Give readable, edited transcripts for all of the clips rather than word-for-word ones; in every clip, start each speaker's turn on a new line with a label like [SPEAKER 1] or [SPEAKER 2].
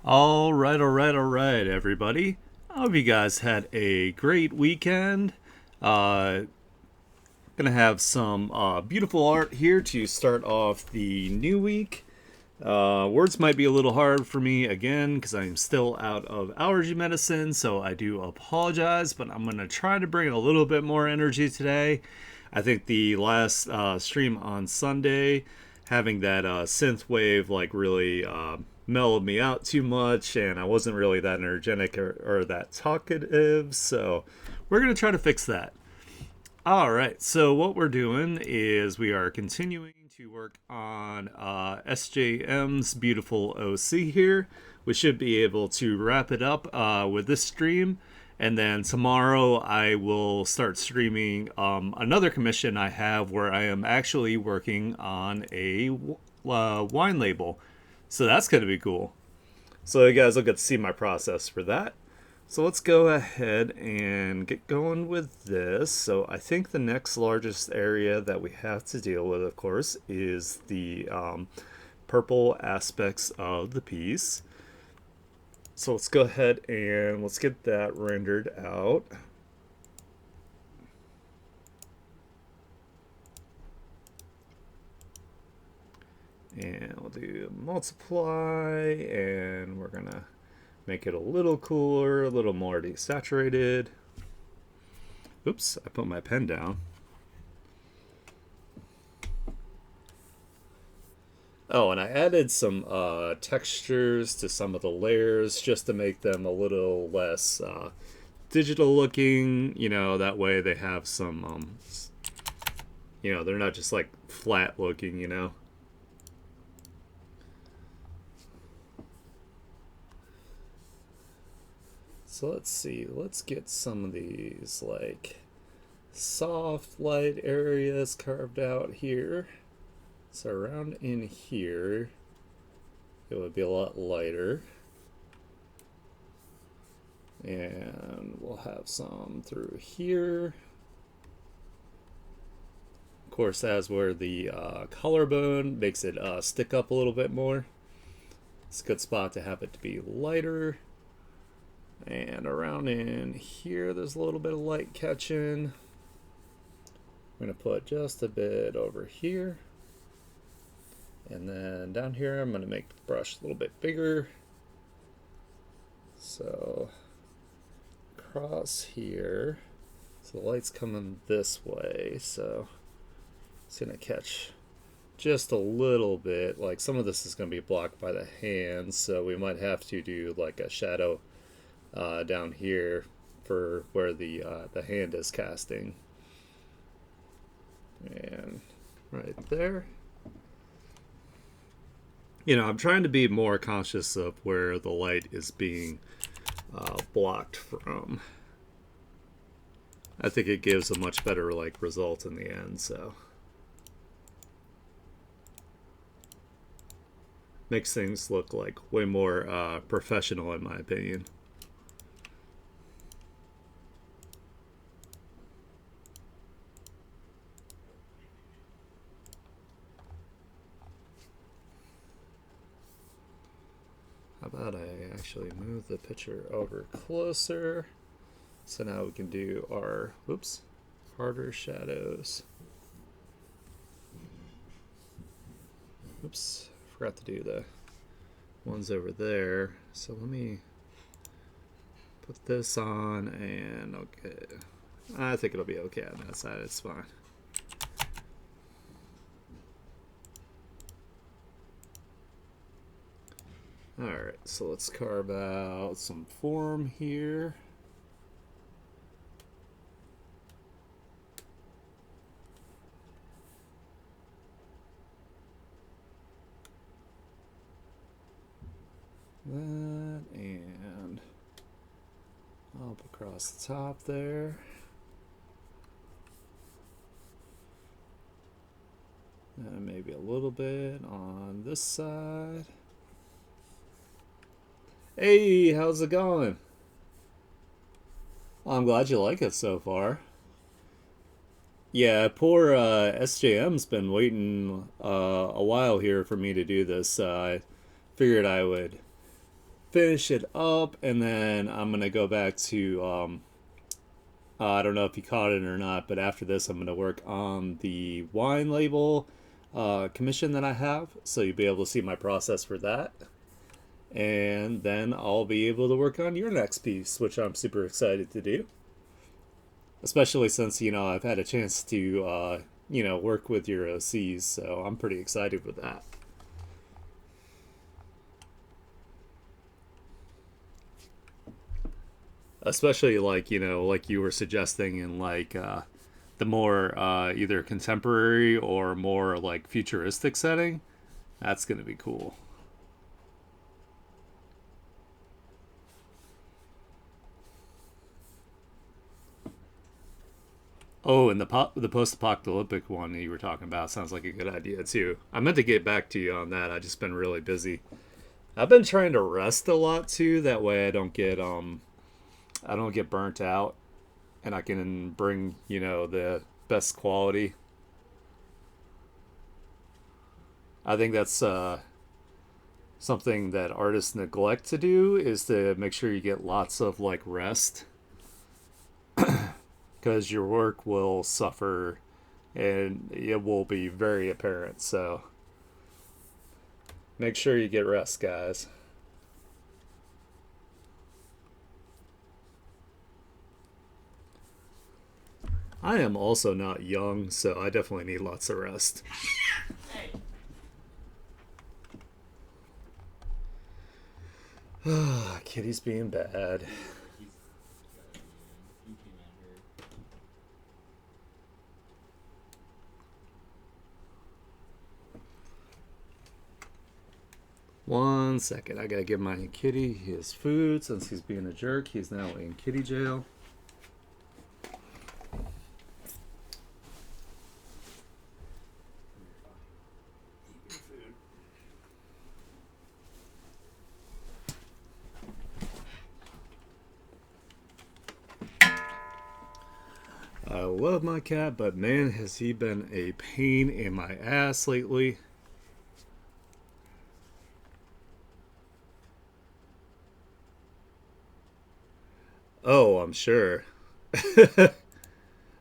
[SPEAKER 1] All right, everybody. I hope you guys had a great weekend. Uh, gonna have some beautiful art here to start off the new week. Words might be a little hard for me again because I'm still out of allergy medicine, so I do apologize, but I'm gonna try to bring a little bit more energy today. I think the last stream on Sunday, having that synth wave like really mellowed me out too much, and I wasn't really that energetic or that talkative. So we're gonna try to fix that. All right. So what we're doing is we are continuing to work on SJM's beautiful OC here. We should be able to wrap it up with this stream. And then tomorrow I will start streaming another commission I have where I am actually working on a wine label. So that's going to be cool. So you guys will get to see my process for that. So let's go ahead and get going with this. So I think the next largest area that we have to deal with, of course, is the purple aspects of the piece. So let's go ahead and let's get that rendered out. And we'll do multiply, and we're gonna make it a little cooler, a little more desaturated. Oops, I put my pen down. Oh, and I added some textures to some of the layers just to make them a little less digital looking. That way they have some, they're not just like flat looking. So let's see, let's get some of these like soft light areas carved out here. So around in here, it would be a lot lighter. And we'll have some through here. Of course, that's where the collarbone makes it stick up a little bit more. It's a good spot to have it to be lighter. And around in here, there's a little bit of light catching. I'm going to put just a bit over here. And then down here, I'm going to make the brush a little bit bigger. So across here, so the light's coming this way, so it's going to catch just a little bit. Like some of this is going to be blocked by the hand, so we might have to do like a shadow down here for where the hand is casting. And right there. I'm trying to be more conscious of where the light is being blocked from. I think it gives a much better result in the end. So makes things look like way more professional in my opinion. How about I actually move the picture over closer? So now we can do our, harder shadows. Oops, forgot to do the ones over there. So let me put this on and okay. I think it'll be okay on that side, it's fine. Alright, so let's carve out some form here. That, and up across the top there. And maybe a little bit on this side. Hey, how's it going? Well, I'm glad you like it so far. Yeah, poor SJM's been waiting a while here for me to do this. I figured I would finish it up, and then I'm gonna go back to I don't know if you caught it or not, but after this, I'm gonna work on the wine label commission that I have, so you'll be able to see my process for that. And then I'll be able to work on your next piece, which I'm super excited to do. Especially since, I've had a chance to, work with your OCs, so I'm pretty excited with that. Especially like you were suggesting in the more either contemporary or more like futuristic setting. That's going to be cool. Oh, and the post-apocalyptic one that you were talking about sounds like a good idea too. I meant to get back to you on that. I just been really busy. I've been trying to rest a lot too. That way I don't get burnt out, and I can bring the best quality. I think that's something that artists neglect to do is to make sure you get lots of like rest because your work will suffer and it will be very apparent. So make sure you get rest, guys. I am also not young, so I definitely need lots of rest. Kitty's being bad. One second, I gotta give my kitty his food since he's being a jerk. He's now in kitty jail. I love my cat, but man, has he been a pain in my ass lately. Oh, I'm sure.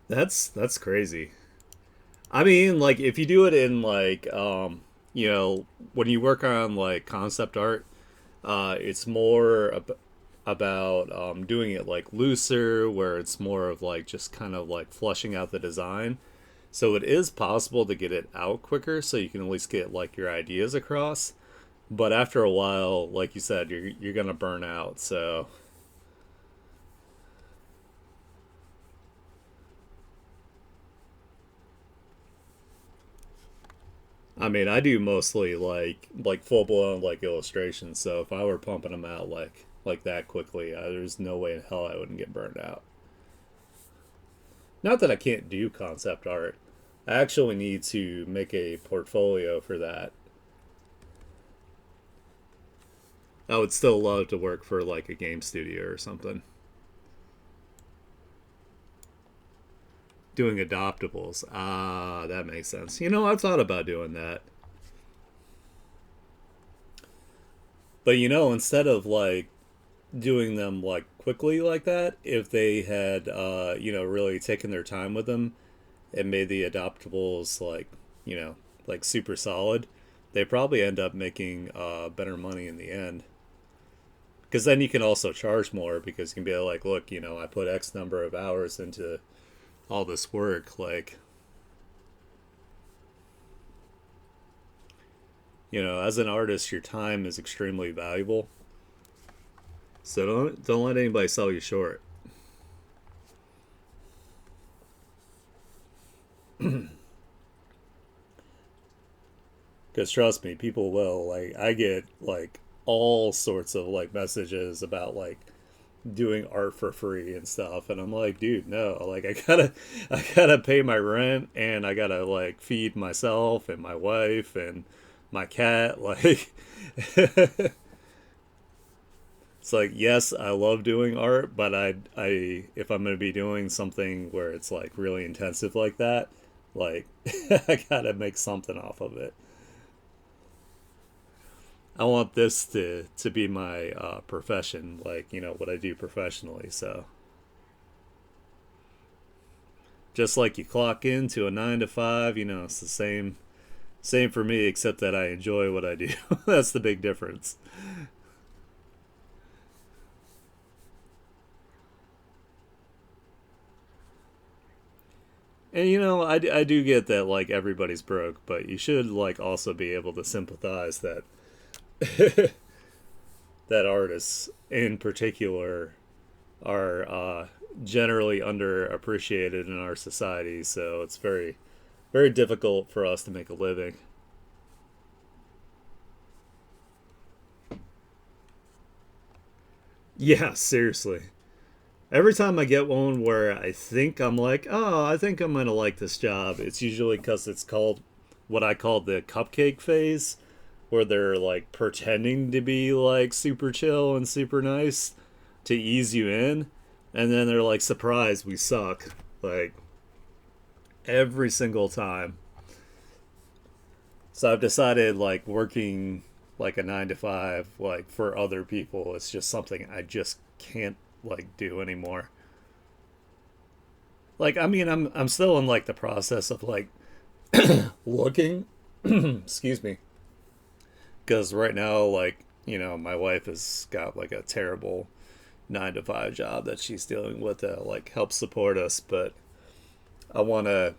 [SPEAKER 1] That's crazy. I mean, like if you do it in when you work on like concept art, it's more about doing it like looser, where it's more of like just kind of like flushing out the design. So it is possible to get it out quicker, so you can at least get like your ideas across. But after a while, like you said, you're gonna burn out. So I mean, I do mostly like full blown like illustrations. So if I were pumping them out like that quickly, there's no way in hell I wouldn't get burned out. Not that I can't do concept art. I actually need to make a portfolio for that. I would still love to work for like a game studio or something. Doing adoptables. Ah, that makes sense. I've thought about doing that. But instead of like doing them like quickly like that, if they had really taken their time with them and made the adoptables you know like super solid, they probably end up making better money in the end. Because then you can also charge more because you can be like, look, I put X number of hours into all this work. Like, as an artist, your time is extremely valuable. So don't let anybody sell you short. Because trust me, people will. Like, I get like all sorts of like messages about like doing art for free and stuff, and I'm like, dude, no. Like, I gotta pay my rent, and I gotta like feed myself and my wife and my cat. Like, it's like, yes, I love doing art, but I if I'm gonna be doing something where it's like really intensive like that, like I gotta make something off of it. I want this to be my profession, like what I do professionally. So just like you clock into a 9 to 5, it's the same for me, except that I enjoy what I do. That's the big difference. And I do get that like everybody's broke, but you should like also be able to sympathize that that artists in particular are generally underappreciated in our society. So it's very difficult for us to make a living. Yeah, seriously. Every time I get one where I think I'm like, oh, I think I'm gonna like this job, it's usually because it's called what I call the cupcake phase, where they're like pretending to be like super chill and super nice to ease you in, and then they're like, surprise, we suck. Like every single time. So I've decided like working like a 9 to 5 like for other people, it's just something I just can't like do anymore. Like I mean I'm still in like the process of like looking excuse me, because right now like my wife has got like a terrible 9 to 5 job that she's dealing with to like help support us, but I want to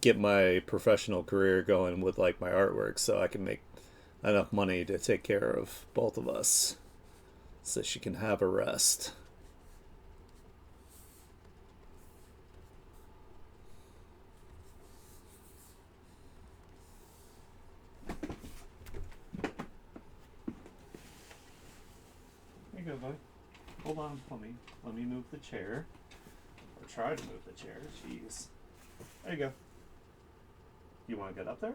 [SPEAKER 1] get my professional career going with like my artwork so I can make enough money to take care of both of us so she can have a rest. There you go, buddy. Hold on, let me move the chair. Or try to move the chair. Jeez. There you go. You want to get up there?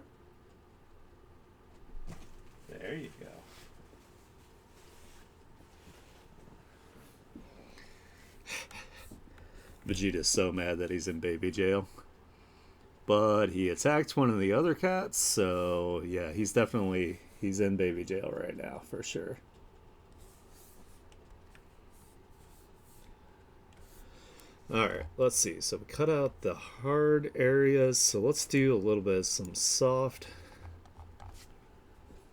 [SPEAKER 1] There you go. Vegeta's so mad that he's in baby jail. But he attacked one of the other cats, so yeah, he's in baby jail right now for sure. Alright, let's see. So we cut out the hard areas, so let's do a little bit of some soft,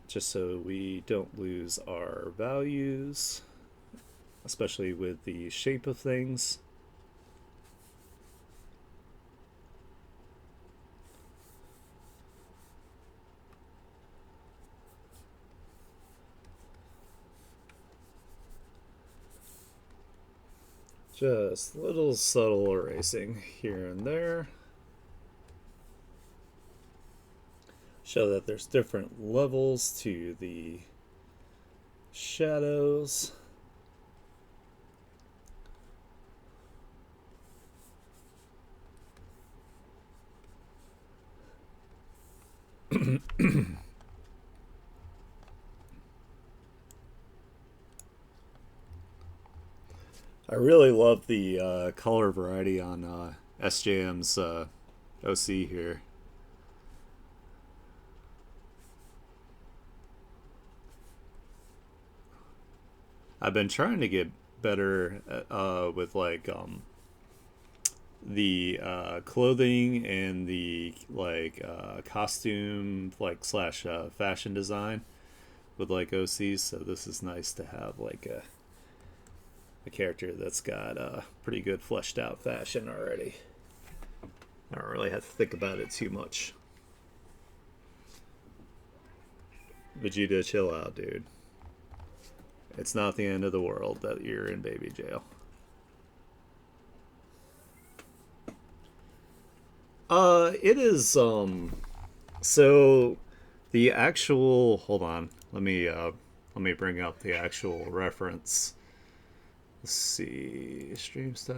[SPEAKER 1] just so we don't lose our values, especially with the shape of things. Just little subtle erasing here and there. Show that there's different levels to the shadows. I really love the color variety on SJM's OC here. I've been trying to get better with like the clothing and the like costume like slash fashion design with like OCs. So this is nice to have like a character that's got a pretty good fleshed out fashion already. I don't really have to think about it too much. Vegeta, chill out, dude. It's not the end of the world that you're in baby jail. It is so the actual hold on. Let me bring up the actual reference. Let's see. Stream stuff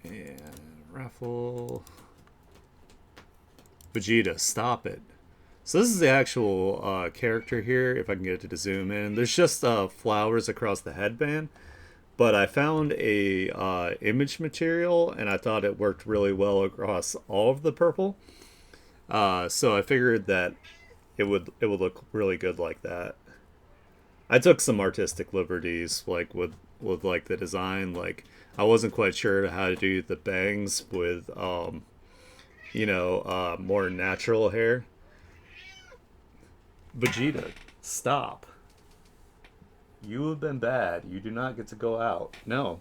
[SPEAKER 1] and raffle. Vegeta, stop it. So this is the actual character here, if I can get it to zoom in. There's just flowers across the headband, but I found a image material, and I thought it worked really well across all of the purple. So I figured that it would look really good like that. I took some artistic liberties, like with like the design. Like I wasn't quite sure how to do the bangs with more natural hair. Vegeta, stop! You have been bad. You do not get to go out. No,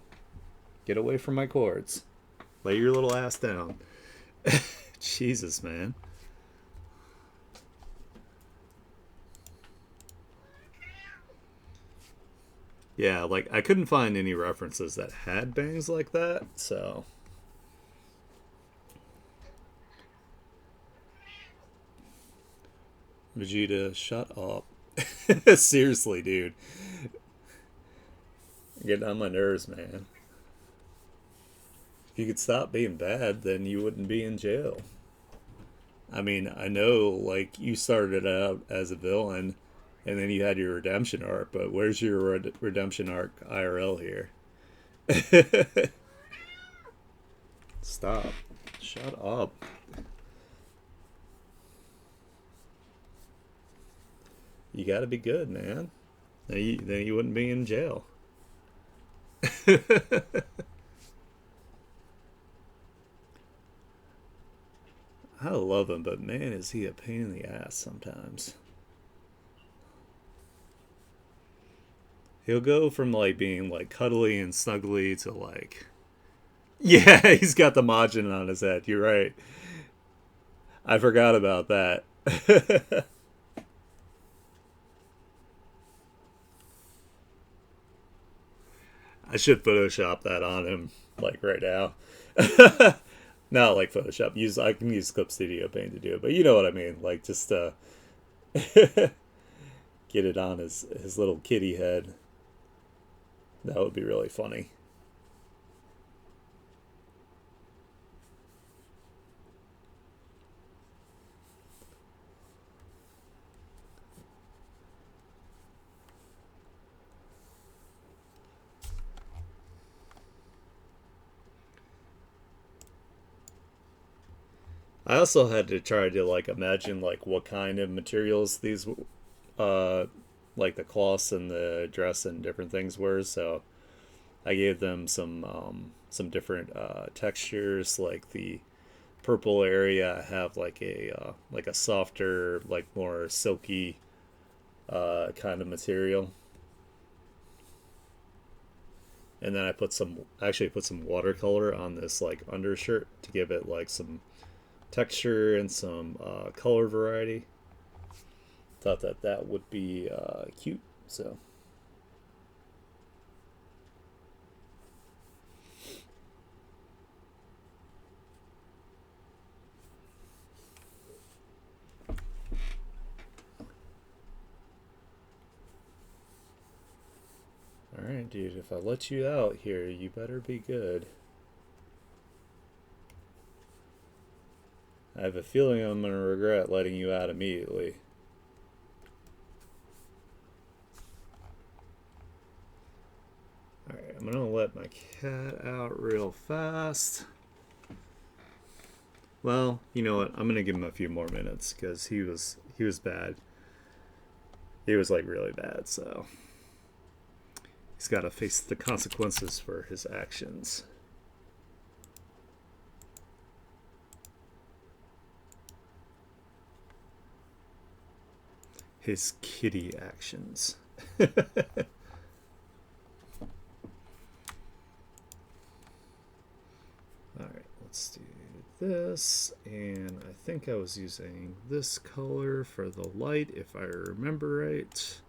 [SPEAKER 1] get away from my cords. Lay your little ass down. Jesus, man. Yeah, like I couldn't find any references that had bangs like that, so Vegeta, shut up. Seriously, dude. You're getting on my nerves, man. If you could stop being bad, then you wouldn't be in jail. I mean, I know, like, you started out as a villain, and then you had your redemption arc, but where's your redemption arc IRL here? Stop. Shut up. You gotta be good, man. Then you wouldn't be in jail. I love him, but man, is he a pain in the ass sometimes. He'll go from like being like cuddly and snuggly to like, yeah, he's got the Majin on his head. You're right. I forgot about that. I should Photoshop that on him like right now. Not like Photoshop. I can use Clip Studio Paint to do it, but you know what I mean. Like just get it on his little kitty head. That would be really funny. I also had to try to like imagine like what kind of materials these uh like the cloths and the dress and different things were. So I gave them some different textures. Like the purple area have like a softer, like more silky kind of material. And then I actually put some watercolor on this like undershirt to give it like some texture and some color variety. Thought that would be cute. So, all right, dude. If I let you out here, you better be good. I have a feeling I'm gonna regret letting you out immediately. All right, I'm gonna let my cat out real fast. Well, you know what? I'm gonna give him a few more minutes because he was bad. He was like really bad, so he's got to face the consequences for his actions. His kitty actions. All right, let's do this, and I think I was using this color for the light, if I remember right,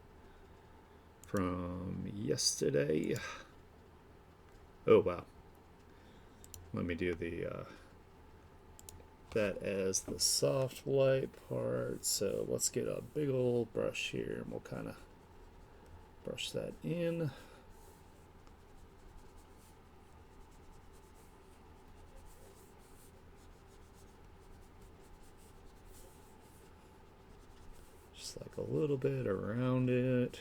[SPEAKER 1] from yesterday. Oh wow. Let me do the that as the soft light part. So let's get a big old brush here, and we'll kind of brush that in. Just like a little bit around it.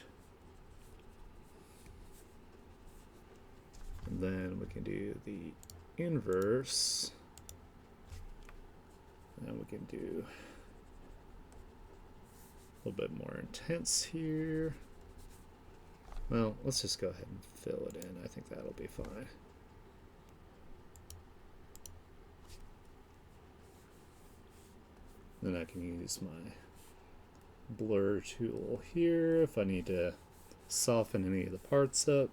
[SPEAKER 1] And then we can do the inverse. And we can do A little bit more intense here. Well, let's just go ahead and fill it in. I think that'll be fine. Then I can use my blur tool here if I need to soften any of the parts up.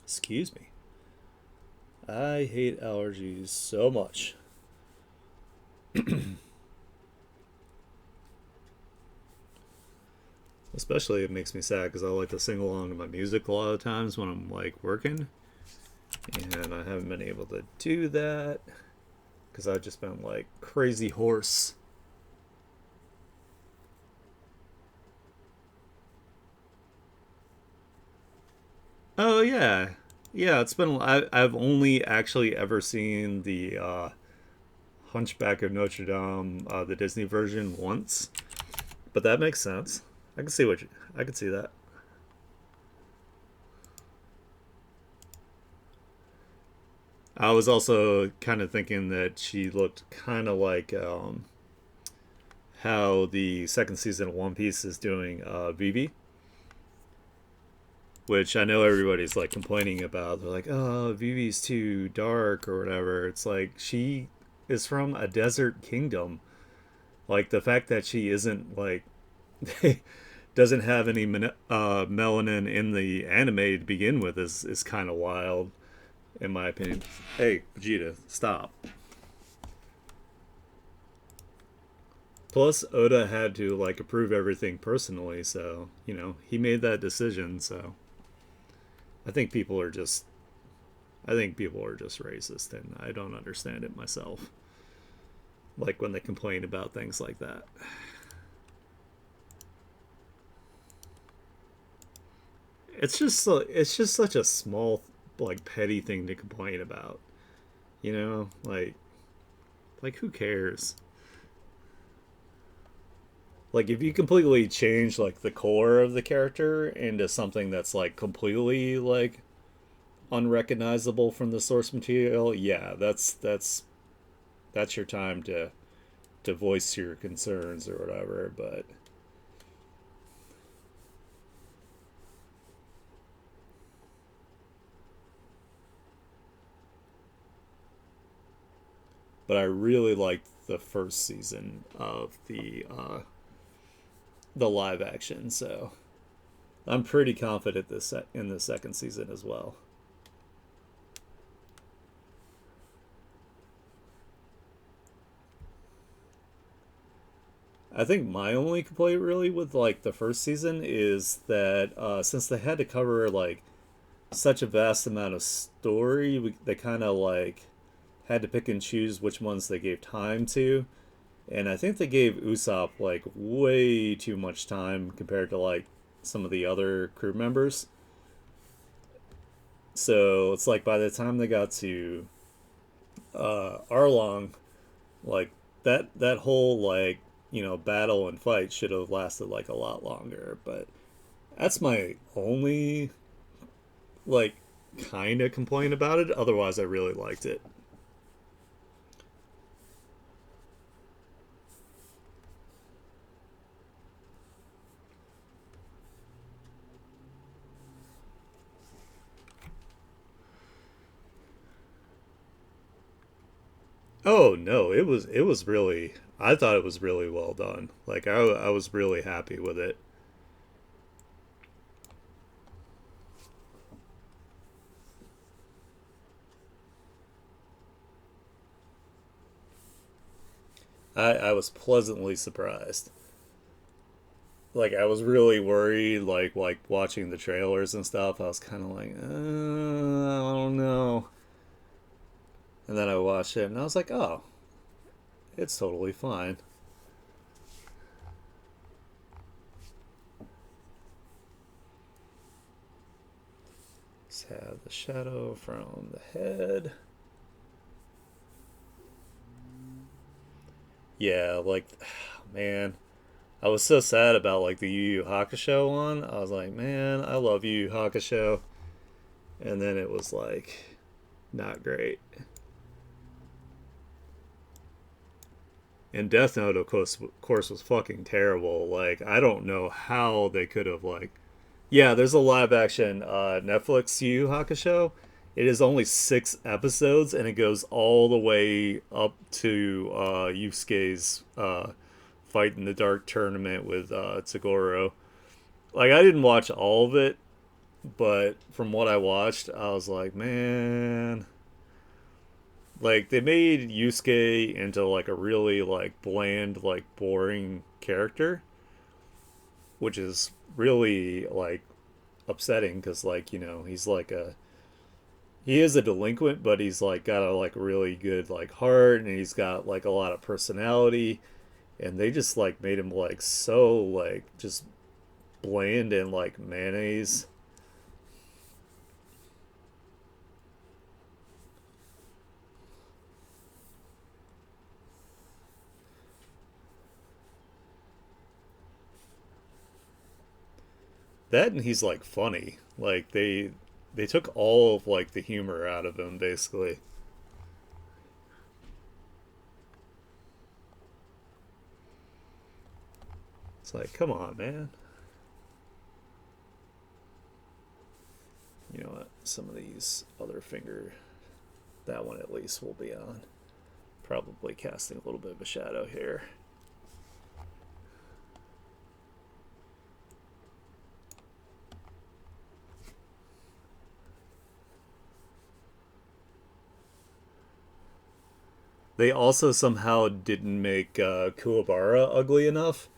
[SPEAKER 1] Excuse me. I hate allergies so much. Especially it makes me sad because I like to sing along to my music a lot of times when I'm like working. And I haven't been able to do that because I've just been like crazy hoarse. Oh yeah, yeah. It's been. I've only actually ever seen the Hunchback of Notre Dame, the Disney version, once, but that makes sense. I can see I can see that. I was also kind of thinking that she looked kind of like how the second season of One Piece is doing Vivi, which I know everybody's like complaining about. They're like, "Oh, Vivi's too dark" or whatever. It's like she is from a desert kingdom. Like the fact that she isn't like doesn't have any melanin in the anime to begin with is kind of wild, in my opinion. Hey, Vegeta, stop. Plus, Oda had to like approve everything personally, so he made that decision. So I think people are just I think people are just racist, and I don't understand it myself. Like when they complain about things like that. It's just such a small like petty thing to complain about. Like who cares? Like if you completely change like the core of the character into something that's like completely like unrecognizable from the source material, yeah, that's your time to voice your concerns or whatever. But I really liked the first season of the live action, so I'm pretty confident in the second season as well. I think my only complaint really with like the first season is that since they had to cover like such a vast amount of story, they kind of like had to pick and choose which ones they gave time to. And I think they gave Usopp like way too much time compared to like some of the other crew members. So it's like by the time they got to Arlong, like that whole like battle and fight should have lasted like a lot longer. But that's my only like kind of complaint about it. Otherwise, I really liked it. Oh no, it was really. I thought it was really well done. Like I was really happy with it. I was pleasantly surprised. Like I was really worried. Like watching the trailers and stuff. I was kind of like, I don't know. And then I watched it and I was like, oh, it's totally fine. Let's have the shadow from the head. Yeah, like, man, I was so sad about like the Yu Yu Hakusho one. I was like, man, I love Yu Yu Hakusho, and then it was like not great. And Death Note, of course, was fucking terrible. Like, I don't know how they could have like. Yeah, there's a live action Netflix Yu Yu Hakusho. It is only 6 episodes, and it goes all the way up to Yusuke's fight in the dark tournament with Tagoro. Like, I didn't watch all of it, but from what I watched, I was like, man, like they made Yusuke into like a really like bland, like boring character, which is really like upsetting because like he's like a he is a delinquent, but he's like got a like really good like heart, and he's got like a lot of personality, and they just like made him like so like just bland and like mayonnaise. That and he's like funny. Like they took all of like the humor out of him basically. It's like, come on, man. You know what? Some of these other finger, that one at least will be on. Probably casting a little bit of a shadow here. They also somehow didn't make Kuwabara ugly enough.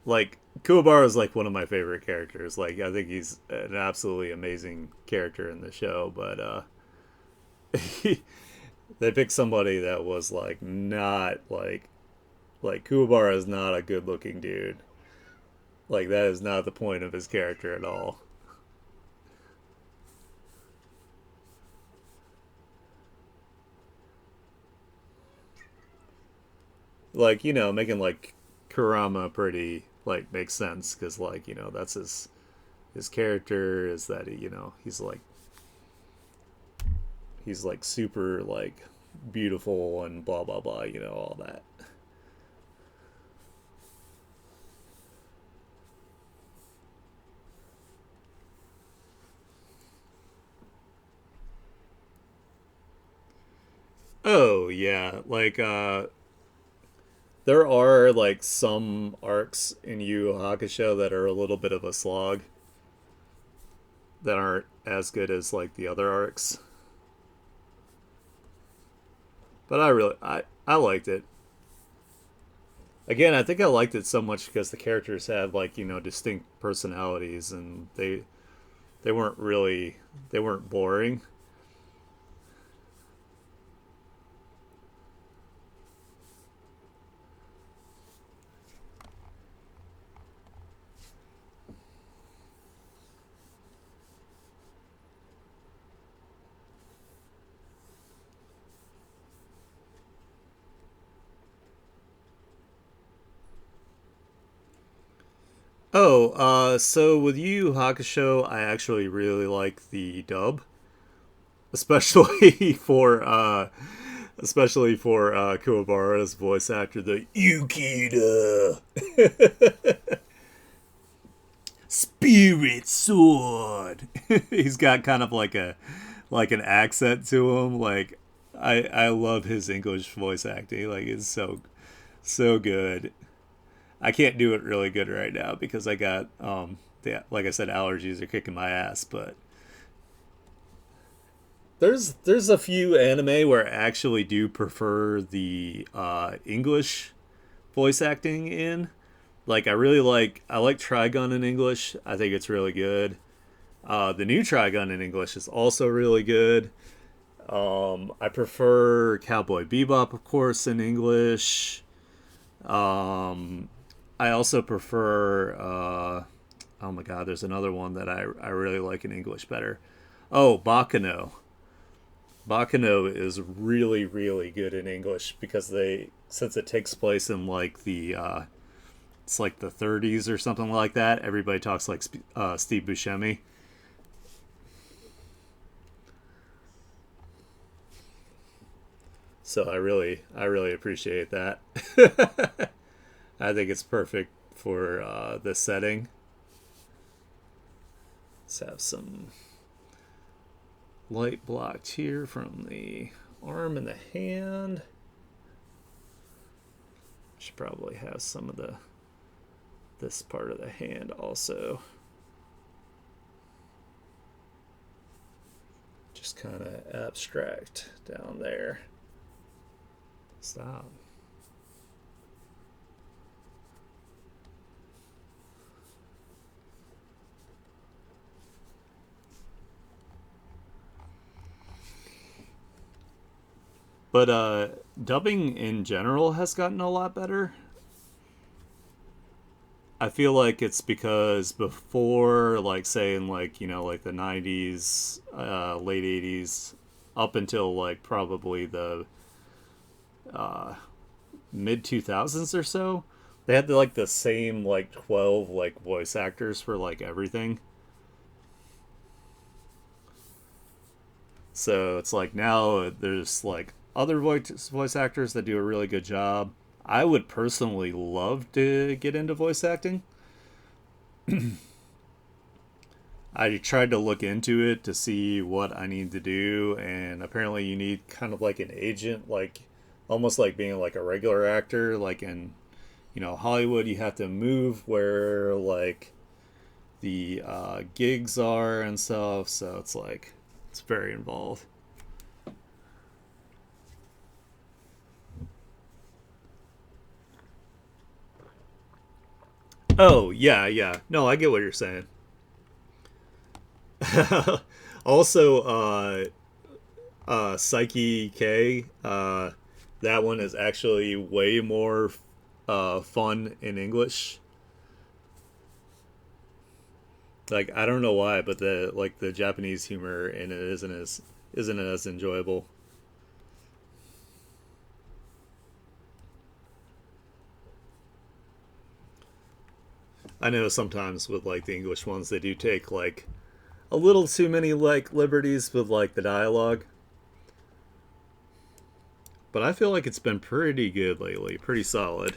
[SPEAKER 1] Like Kuwabara is like one of my favorite characters. Like I think he's an absolutely amazing character in the show, but they picked somebody that was like not like Kuwabara is not a good looking dude. Like that is not the point of his character at all. Like making like Kurama pretty like makes sense because like that's his character is that he's like super like beautiful and blah blah blah, all that. Oh yeah, like there are like some arcs in Yu Yu Hakusho that are a little bit of a slog that aren't as good as like the other arcs. But I liked it. Again, I think I liked it so much because the characters had like distinct personalities, and they weren't really they weren't boring. Oh, so with Yu Yu Hakusho, I actually really like the dub, especially for Kuwabara's voice actor, the Yukida Spirit Sword. He's got kind of like an accent to him. Like I love his English voice acting. Like it's so good. I can't do it really good right now because I got like I said, allergies are kicking my ass. But there's a few anime where I actually do prefer the English voice acting in. Like I like Trigun in English. I think it's really good. The new Trigun in English is also really good. I prefer Cowboy Bebop, of course, in English. Um, I also prefer. Oh my God, there's another one that I really like in English better. Oh, Bakano. Bakano is really really good in English because they since it takes place in like it's like the 30s or something like that. Everybody talks like Steve Buscemi. So I really appreciate that. I think it's perfect for this setting. Let's have some light blocked here from the arm and the hand. Should probably have some of this part of the hand also. Just kind of abstract down there. Stop. But dubbing in general has gotten a lot better. I feel like it's because before, like, say in like, you know, like the 90s, late 80s, up until like probably the mid 2000s or so, they had like the same like 12 like voice actors for like everything. So it's like now there's like other voice actors that do a really good job. I would personally love to get into voice acting. I tried to look into it to see what I need to do, and apparently you need kind of like an agent, like almost like being like a regular actor. Like in, you know, Hollywood, you have to move where like the gigs are and stuff. So it's like it's very involved. Oh yeah, yeah. No, I get what you're saying. Also, Psyche K. That one is actually way more fun in English. Like I don't know why, but the Japanese humor in it isn't as enjoyable. I know sometimes with like the English ones, they do take like a little too many like liberties with like the dialogue. But I feel like it's been pretty good lately, pretty solid.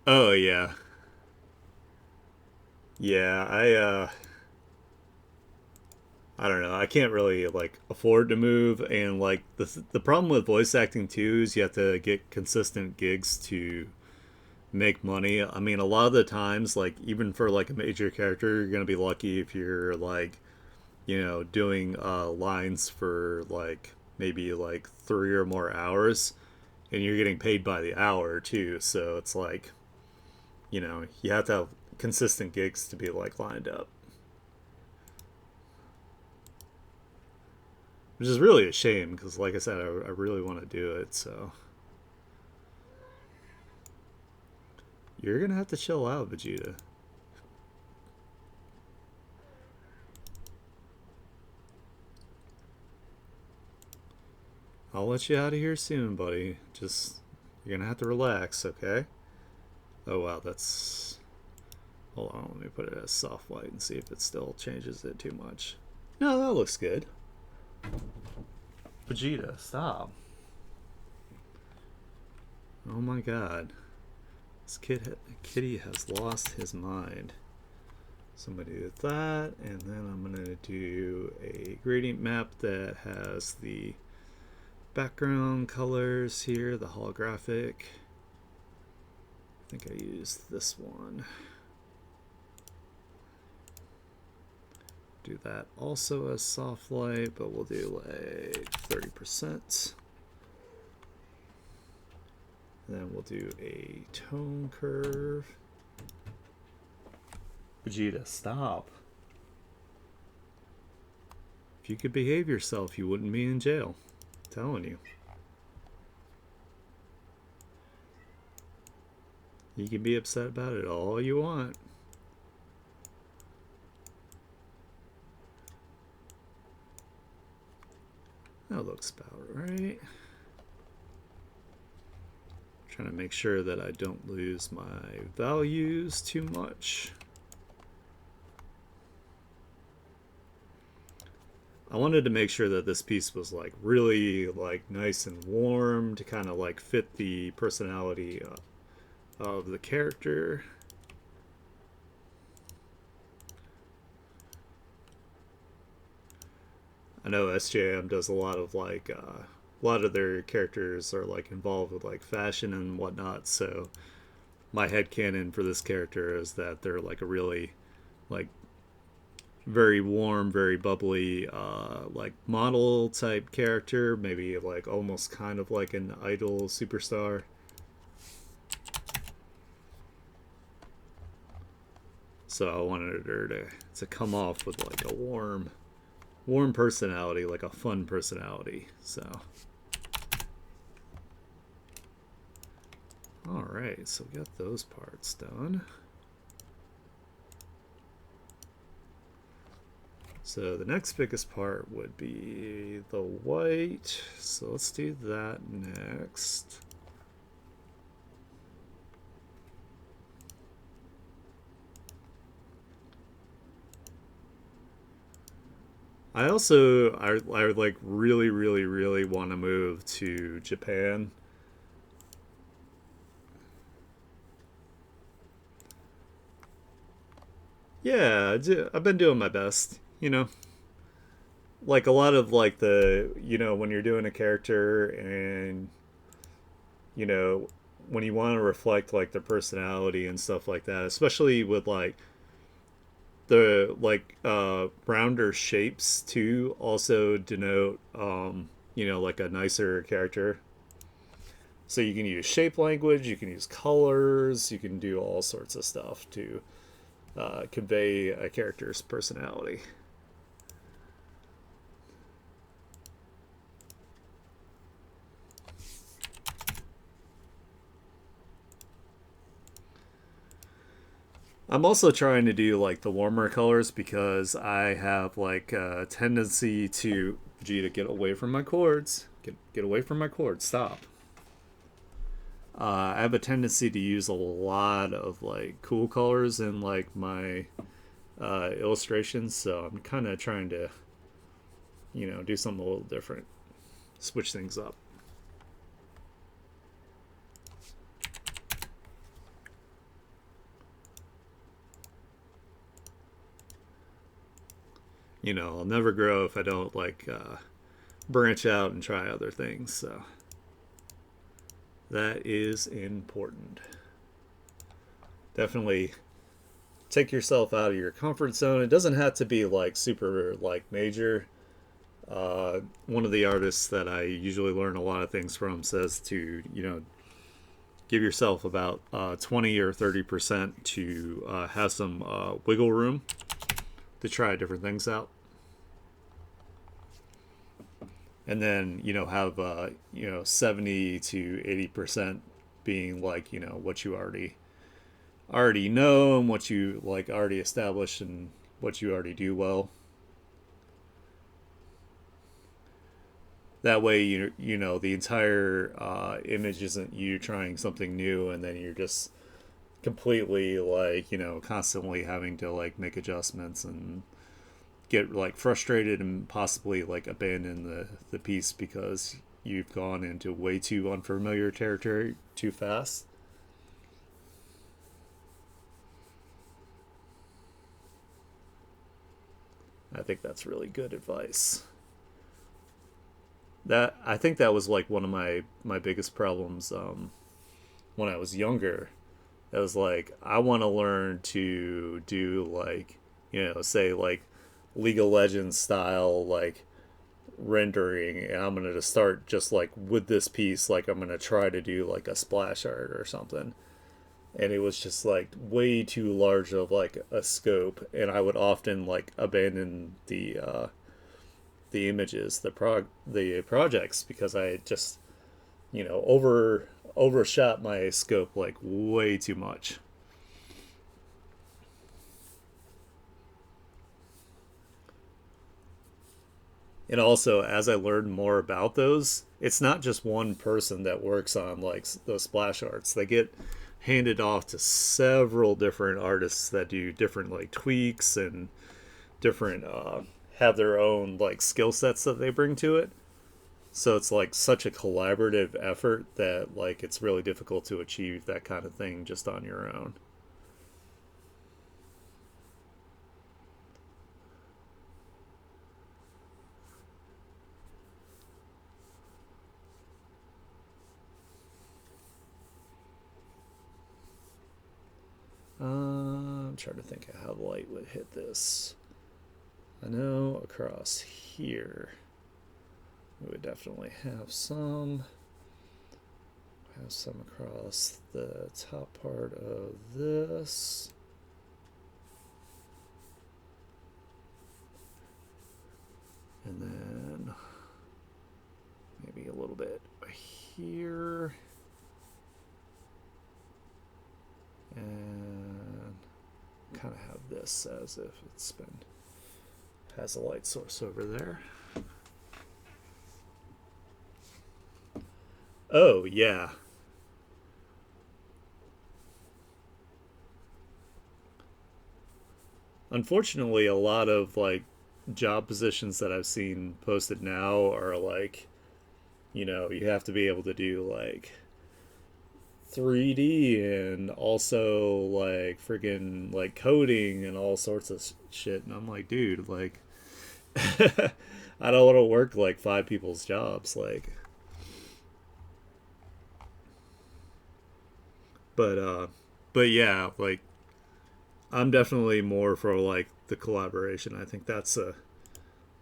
[SPEAKER 1] Oh yeah, yeah. I don't know. I can't really like afford to move, and like the problem with voice acting too is you have to get consistent gigs to make money. I mean, a lot of the times, like even for like a major character, you're gonna be lucky if you're like, you know, doing lines for like maybe like 3 or more hours, and you're getting paid by the hour too. So it's like, you know, you have to have consistent gigs to be like lined up, which is really a shame because, like I said, I really want to do it. So you're gonna have to chill out, Vegeta. I'll let you out of here soon, buddy. Just you're gonna have to relax, okay? Oh wow, that's. Hold on, let me put it as soft white and see if it still changes it too much. No, that looks good. Vegeta, stop. Oh my god. This kitty has lost his mind. So I'm going to do that, and then I'm going to do a gradient map that has the background colors here, the holographic. I think I used this one. Do that also as soft light, but we'll do like 30%. Then we'll do a tone curve. Vegeta, stop. If you could behave yourself, you wouldn't be in jail. I'm telling you. You can be upset about it all you want. That looks about right. Trying to make sure that I don't lose my values too much. I wanted to make sure that this piece was like really like nice and warm to kind of like fit the personality of the character. I know SJM does a lot of like a lot of their characters are like involved with like fashion and whatnot, so my headcanon for this character is that they're like a really like very warm, very bubbly, like model type character, maybe like almost kind of like an idol superstar. So I wanted her to come off with like a warm personality, like a fun personality. So all right, so we got those parts done. So the next biggest part would be the white. So let's do that next. I like really want to move to Japan. Yeah, I've been doing my best, you know. Like a lot of like when you're doing a character and you know when you want to reflect like their personality and stuff like that, especially with like the like rounder shapes too also denote like a nicer character. So you can use shape language, you can use colors, you can do all sorts of stuff to convey a character's personality. I'm also trying to do like the warmer colors because I have like a tendency to Vegeta, get away from my cords. Get away from my cords. Stop. I have a tendency to use a lot of like cool colors in like my illustrations, so I'm kind of trying to do something a little different, switch things up. I'll never grow if I don't like branch out and try other things. So that is important. Definitely take yourself out of your comfort zone. It doesn't have to be like super like major. One of the artists that I usually learn a lot of things from says to give yourself about 20 or 30% to have some wiggle room to try different things out. And then, have 70 to 80% being like, what you already know and what you like already established and what you already do well. That way, the entire image isn't you trying something new and then you're just completely like constantly having to like make adjustments and get like frustrated and possibly like abandon the piece because you've gone into way too unfamiliar territory too fast. I think that's really good advice. That I think that was like one of my biggest problems when I was younger. It was like I want to learn to do like say like League of Legends style like rendering, and I'm gonna start just like with this piece, like I'm gonna try to do like a splash art or something, and it was just like way too large of like a scope, and I would often like abandon the images, the projects because I just overshot my scope like way too much. And also, as I learned more about those, it's not just one person that works on like those splash arts. They get handed off to several different artists that do different like tweaks and different have their own like skill sets that they bring to it. So it's like such a collaborative effort that like it's really difficult to achieve that kind of thing just on your own. I'm trying to think of how light would hit this. I know across here we would definitely have some across the top part of this. And then maybe a little bit here. And kind of have this as if it's been has a light source over there. Oh yeah. Unfortunately, a lot of like job positions that I've seen posted now are like, you have to be able to do like 3D and also like freaking like coding and all sorts of shit. And I'm like, dude, like, I don't want to work like five people's jobs. Like, but, uh, but yeah, like, I'm definitely more for like the collaboration. I think that's a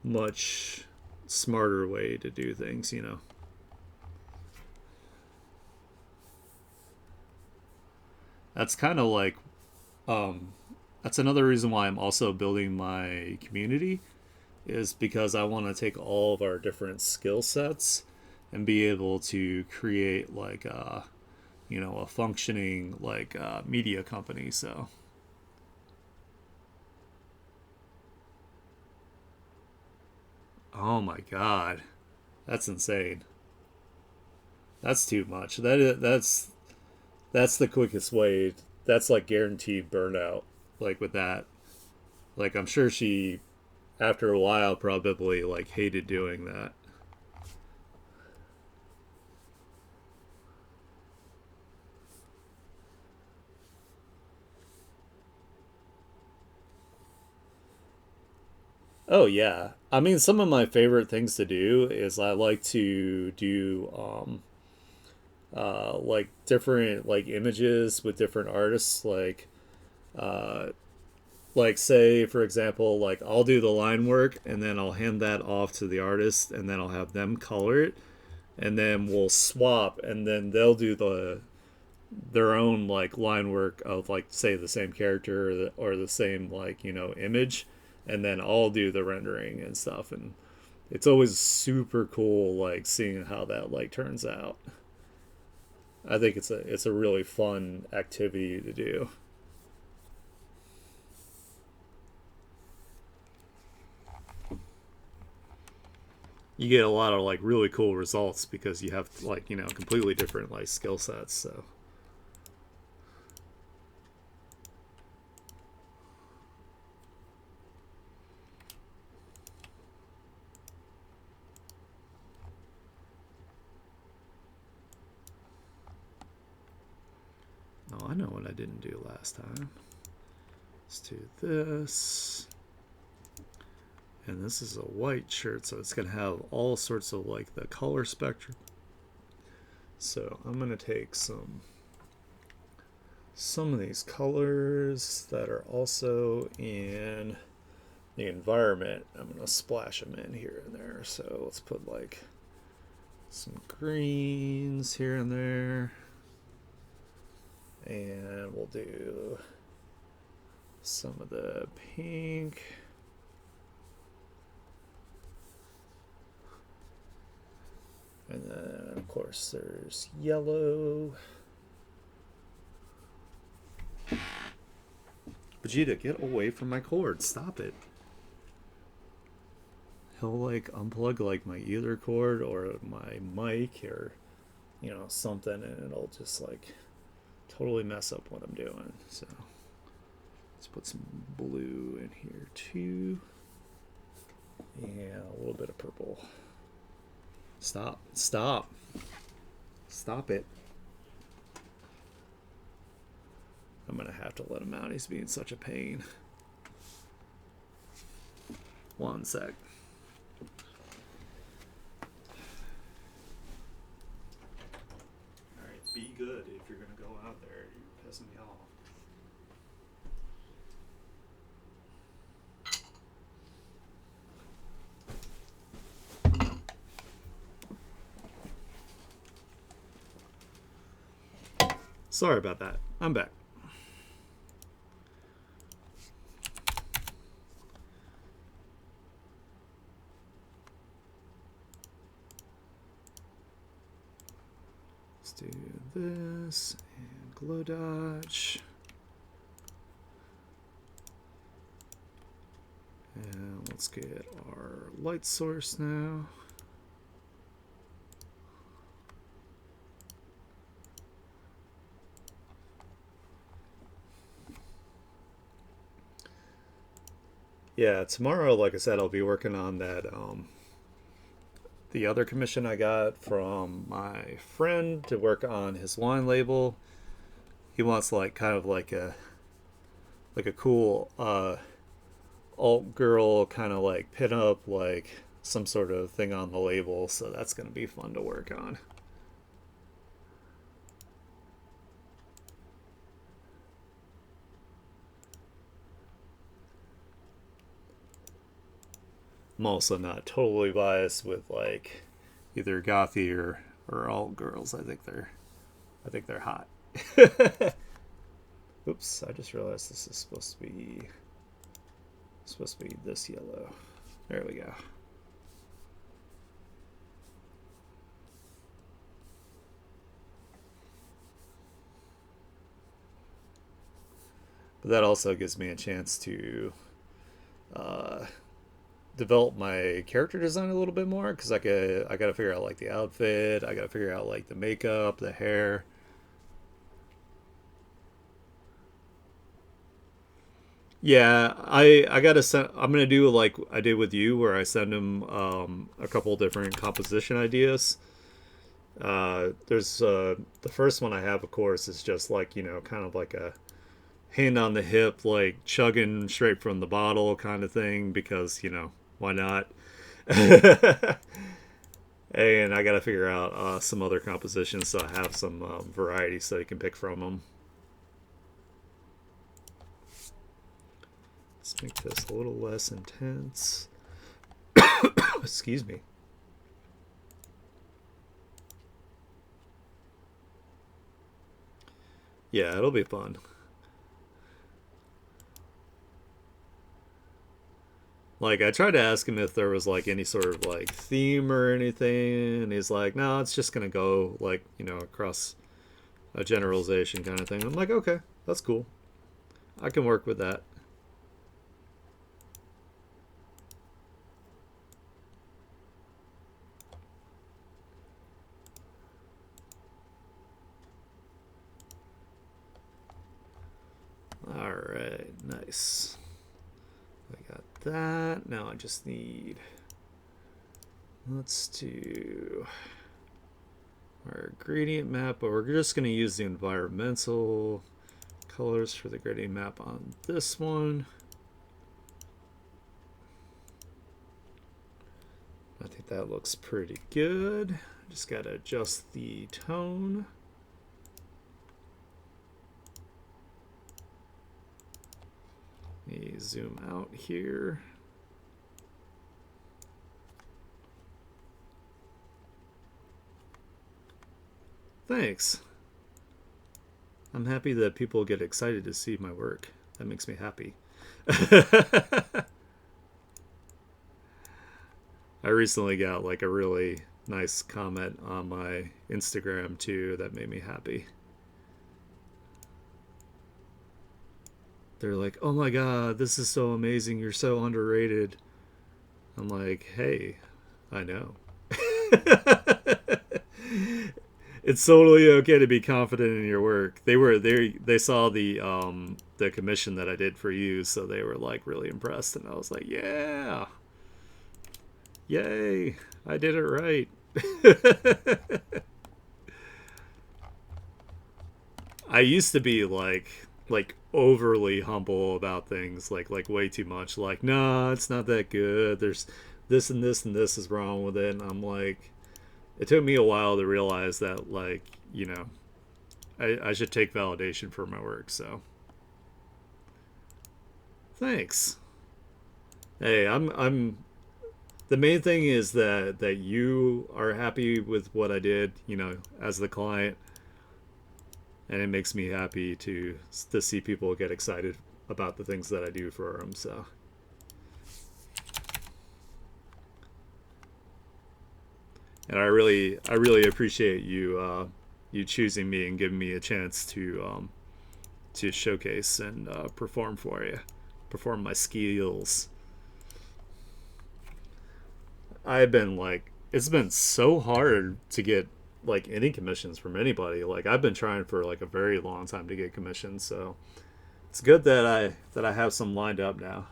[SPEAKER 1] much smarter way to do things. That's kind of like um, that's another reason why I'm also building my community is because I want to take all of our different skill sets and be able to create like a functioning like media company. So oh my god, that's insane. That's too much. That's the quickest way. That's like guaranteed burnout. Like with that, like I'm sure she after a while probably like hated doing that. Oh yeah. I mean, some of my favorite things to do is I like to do like different like images with different artists uh like say for example like I'll do the line work and then I'll hand that off to the artist and then I'll have them color it and then we'll swap and then they'll do their own like line work of like say the same character or the same like image and then I'll do the rendering and stuff and it's always super cool like seeing how that like turns out. I think it's a really fun activity to do. You get a lot of like really cool results because you have like completely different like skill sets. So oh, I know what I didn't do last time. Let's do this. And this is a white shirt, so it's gonna have all sorts of like the color spectrum. So I'm gonna take some of these colors that are also in the environment. I'm gonna splash them in here and there. So let's put like some greens here and there, and we'll do some of the pink. And then, of course, there's yellow. Vegeta, get away from my cord. Stop it. he'll like unplug like my ether cord or my mic or something, and it'll just like totally mess up what I'm doing. So let's put some blue in here too. Yeah, a little bit of purple. Stop it. I'm gonna have to let him out. He's being such a pain. One sec. Alright, be good if you're gonna go out there. You're pissing me off. Sorry about that. I'm back. Let's do this and glow dodge. And let's get our light source now. Yeah, tomorrow, like I said, I'll be working on that the other commission I got from my friend to work on his wine label. He wants like kind of like a cool alt girl kind of like pin up like some sort of thing on the label, so that's going to be fun to work on. I'm also not totally biased with like either gothy or alt girls. I think they're hot. Oops, I just realized this is supposed to be this yellow. There we go. But that also gives me a chance to develop my character design a little bit more, because I got to figure out like the outfit, I got to figure out like the makeup, the hair. Yeah, I gotta send. I'm gonna do like I did with you, where I send him a couple different composition ideas. There's the first one I have, of course, is just like kind of like a hand on the hip, like chugging straight from the bottle kind of thing, because why not? And I got to figure out some other compositions, so I have some variety so you can pick from them. Let's make this a little less intense. Excuse me. Yeah, it'll be fun. Like, I tried to ask him if there was like any sort of like theme or anything, and he's like, "No, it's just gonna go like across a generalization kind of thing." I'm like, "Okay, that's cool. I can work with that." All right, nice. I got that. Now I just need. Let's do our gradient map, but we're just going to use the environmental colors for the gradient map on this one. I think that looks pretty good. Just got to adjust the tone. Let me zoom out here. Thanks. I'm happy that people get excited to see my work. That makes me happy. I recently got like a really nice comment on my Instagram too that made me happy. They're like, "Oh my god, this is so amazing. You're so underrated." I'm like, hey, I know. It's totally okay to be confident in your work. They saw the commission that I did for you, so they were like really impressed, and I was like, yeah, yay, I did it right. I used to be like overly humble about things, like way too much. Like, nah, it's not that good. There's this and this and this is wrong with it. And I'm like, it took me a while to realize that, like, I should take validation for my work. So thanks. Hey, I'm. The main thing is that you are happy with what I did, as the client, and it makes me happy to see people get excited about the things that I do for them. So, and I really appreciate you choosing me and giving me a chance to showcase and perform for you, perform my skills. I've been like, it's been so hard to get like any commissions from anybody. Like I've been trying for like a very long time to get commissions, so it's good that I have some lined up now.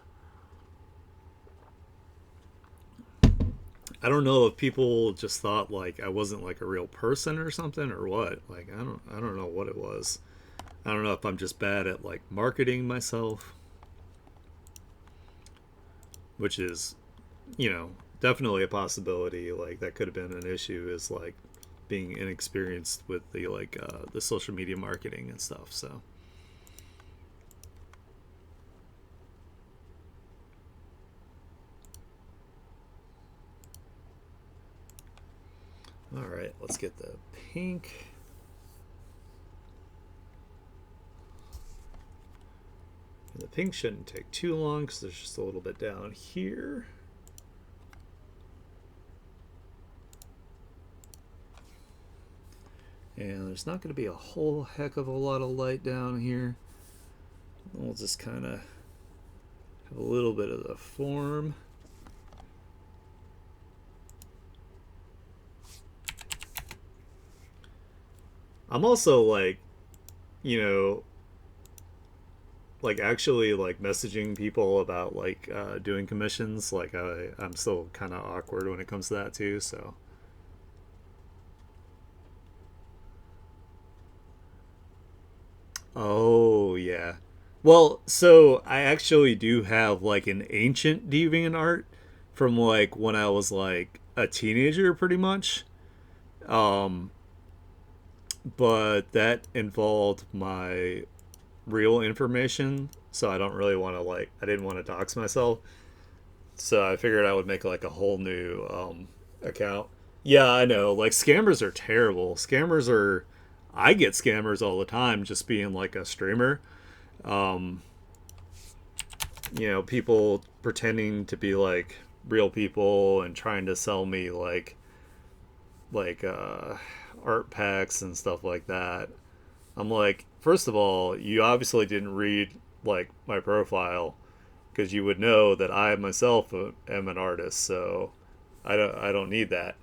[SPEAKER 1] I don't know if people just thought like I wasn't like a real person or something or what. Like I don't know what it was. I don't know if I'm just bad at like marketing myself, which is, you know, definitely a possibility. Like that could have been an issue, is like being inexperienced with the social media marketing and stuff. So all right, let's get the pink. And the pink shouldn't take too long because there's just a little bit down here. And there's not going to be a whole heck of a lot of light down here. We'll just kind of have a little bit of the form. I'm also like, you know, like actually like messaging people about like doing commissions. Like I'm still kind of awkward when it comes to that too. So oh yeah. Well, so I actually do have like an ancient deviant art from like when I was like a teenager pretty much. Um but that involved my real information, so I don't really want to like I didn't want to dox myself. So I figured I would make like a whole new account. Yeah, I know. Like scammers are terrible. Scammers are I get scammers all the time just being like a streamer. Um people pretending to be like real people and trying to sell me like art packs and stuff like that. I'm like, first of all, you obviously didn't read like my profile because you would know that I myself am an artist, so I don't need that.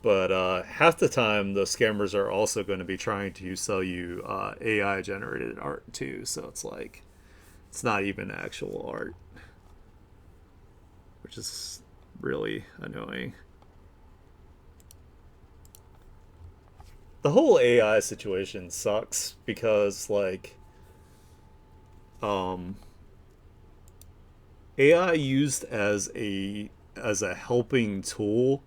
[SPEAKER 1] But half the time, the scammers are also going to be trying to sell you AI generated art too. So it's like it's not even actual art, which is really annoying. The whole AI situation sucks because like um, AI used as a helping tool,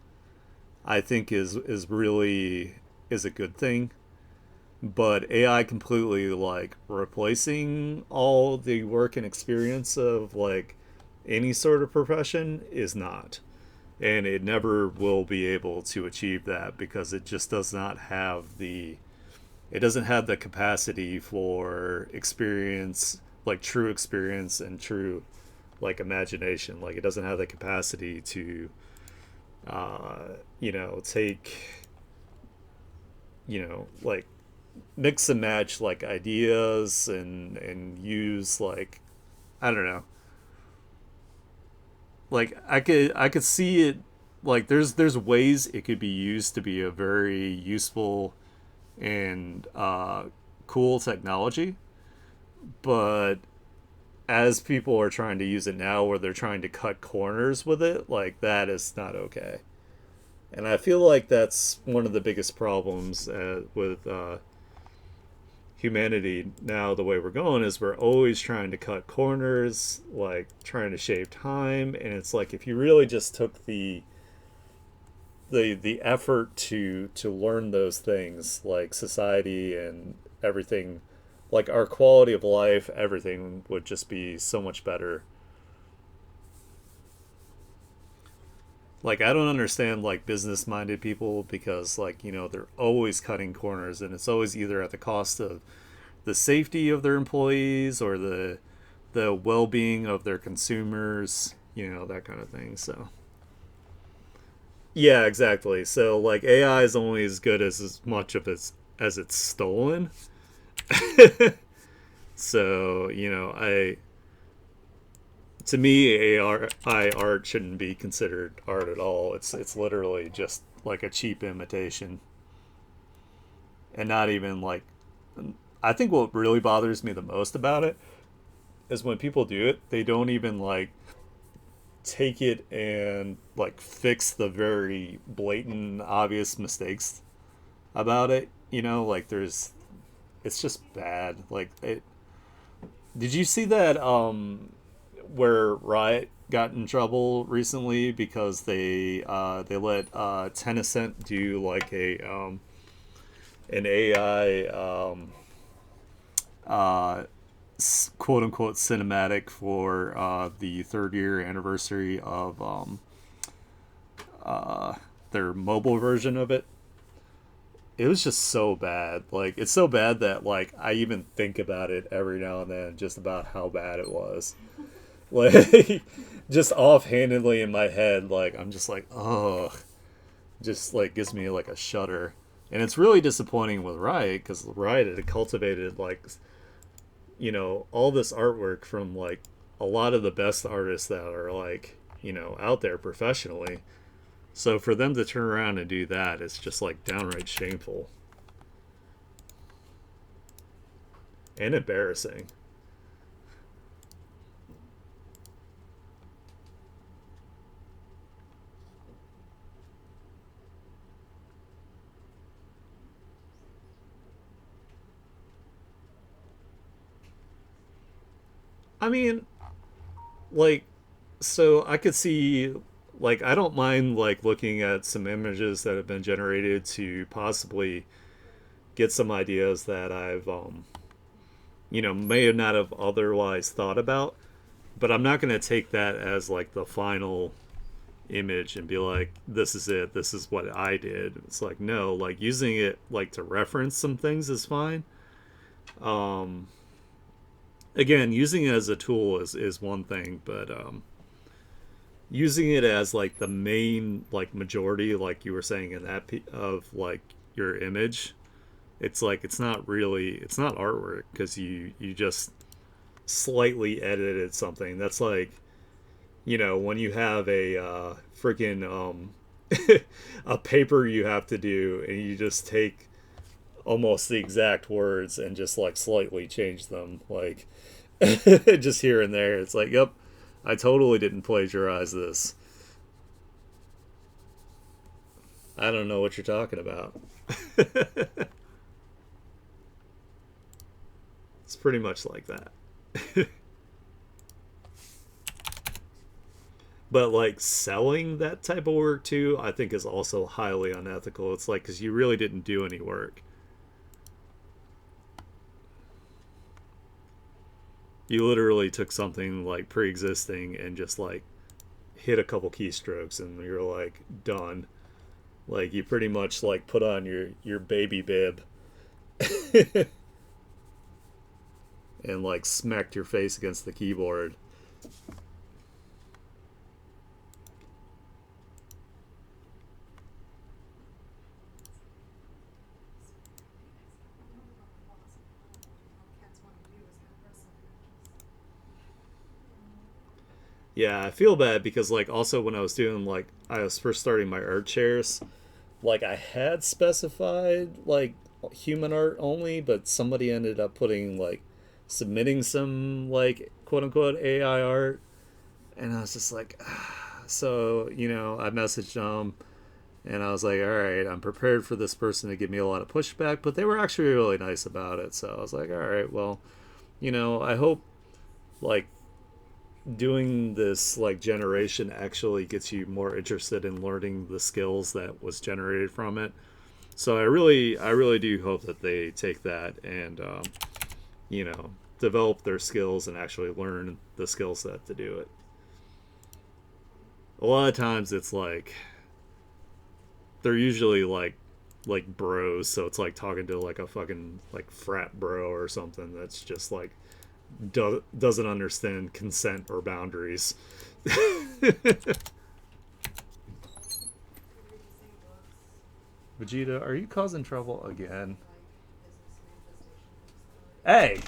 [SPEAKER 1] I think is really is a good thing. But AI completely like replacing all the work and experience of like any sort of profession is not. And it never will be able to achieve that because it just does not have the it doesn't have the capacity for experience, like true experience and true like imagination. Like it doesn't have the capacity to take like mix and match like ideas and use like I don't know. like I could see it, like there's ways it could be used to be a very useful and cool technology, but as people are trying to use it now where they're trying to cut corners with it, like that is not okay. And I feel like that's one of the biggest problems with humanity now. The way we're going is we're always trying to cut corners, like trying to shave time, and it's like if you really just took the effort to learn those things, like society and everything, like our quality of life, everything would just be so much better. Like I don't understand like business minded people because like they're always cutting corners, and it's always either at the cost of the safety of their employees or the well-being of their consumers, that kind of thing. So yeah, exactly. So like AI is only as good as much of its as it's stolen. So I to me AI art shouldn't be considered art at all. It's literally just like a cheap imitation, and not even like. I think what really bothers me the most about it is when people do it, they don't even like take it and like fix the very blatant obvious mistakes about it. Like there's it's just bad. Like it did you see that where Riot got in trouble recently because they let Tencent do like a an AI uh, quote unquote cinematic for the third year anniversary of their mobile version of it. It was just so bad. Like it's so bad that like I even think about it every now and then, just about how bad it was. Like just offhandedly in my head, like I'm just like, oh, just like gives me like a shudder. And it's really disappointing with Riot because Riot had cultivated like all this artwork from like a lot of the best artists that are like out there professionally. So for them to turn around and do that, it's just like downright shameful and embarrassing. I mean, like, so I could see, like, I don't mind like looking at some images that have been generated to possibly get some ideas that I've may not have otherwise thought about. But I'm not going to take that as like the final image and be like, this is it, this is what I did. It's like, no, like using it like to reference some things is fine. um Again, using it as a tool is one thing, but using it as like the main like majority, like you were saying in that of like your image, it's like it's not artwork because you just slightly edited something. That's like when you have a freaking a paper you have to do and you just take almost the exact words and just like slightly change them, like just here and there. It's like, yep, I totally didn't plagiarize this. I don't know what you're talking about. It's pretty much like that. But like selling that type of work too, I think is also highly unethical. It's like because you really didn't do any work. You literally took something like pre-existing and just like hit a couple keystrokes and you're like done. Like you pretty much like put on your baby bib and like smacked your face against the keyboard. Yeah, I feel bad because like also when I was doing like I was first starting my art chairs, like I had specified like human art only, but somebody ended up putting like submitting some like quote unquote AI art, and I was just like, so I messaged them and I was like, all right, I'm prepared for this person to give me a lot of pushback, but they were actually really nice about it. So I was like, all right, well, I hope like doing this like generation actually gets you more interested in learning the skills that was generated from it. So I really do hope that they take that and you know develop their skills and actually learn the skill set to do it. A lot of times it's like they're usually like bros, so it's like talking to like a fucking like frat bro or something that's just like doesn't understand consent or boundaries. Vegeta, are you causing trouble again? Hey,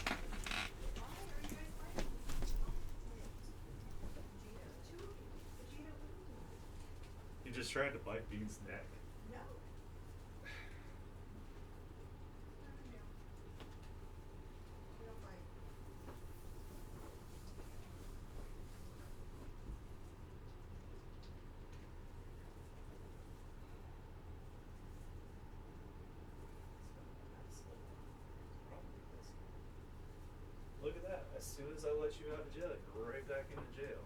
[SPEAKER 1] you just tried to bite Bean's neck. Look at that. As soon as I let you out of jail, you're right back into jail.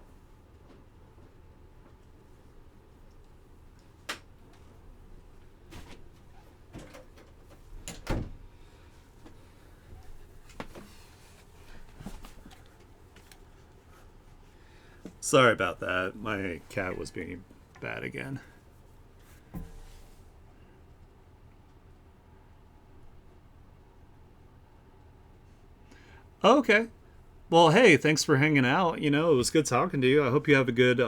[SPEAKER 1] Sorry about that. My cat was being bad again. Okay. Well, hey, thanks for hanging out. It was good talking to you. I hope you have a good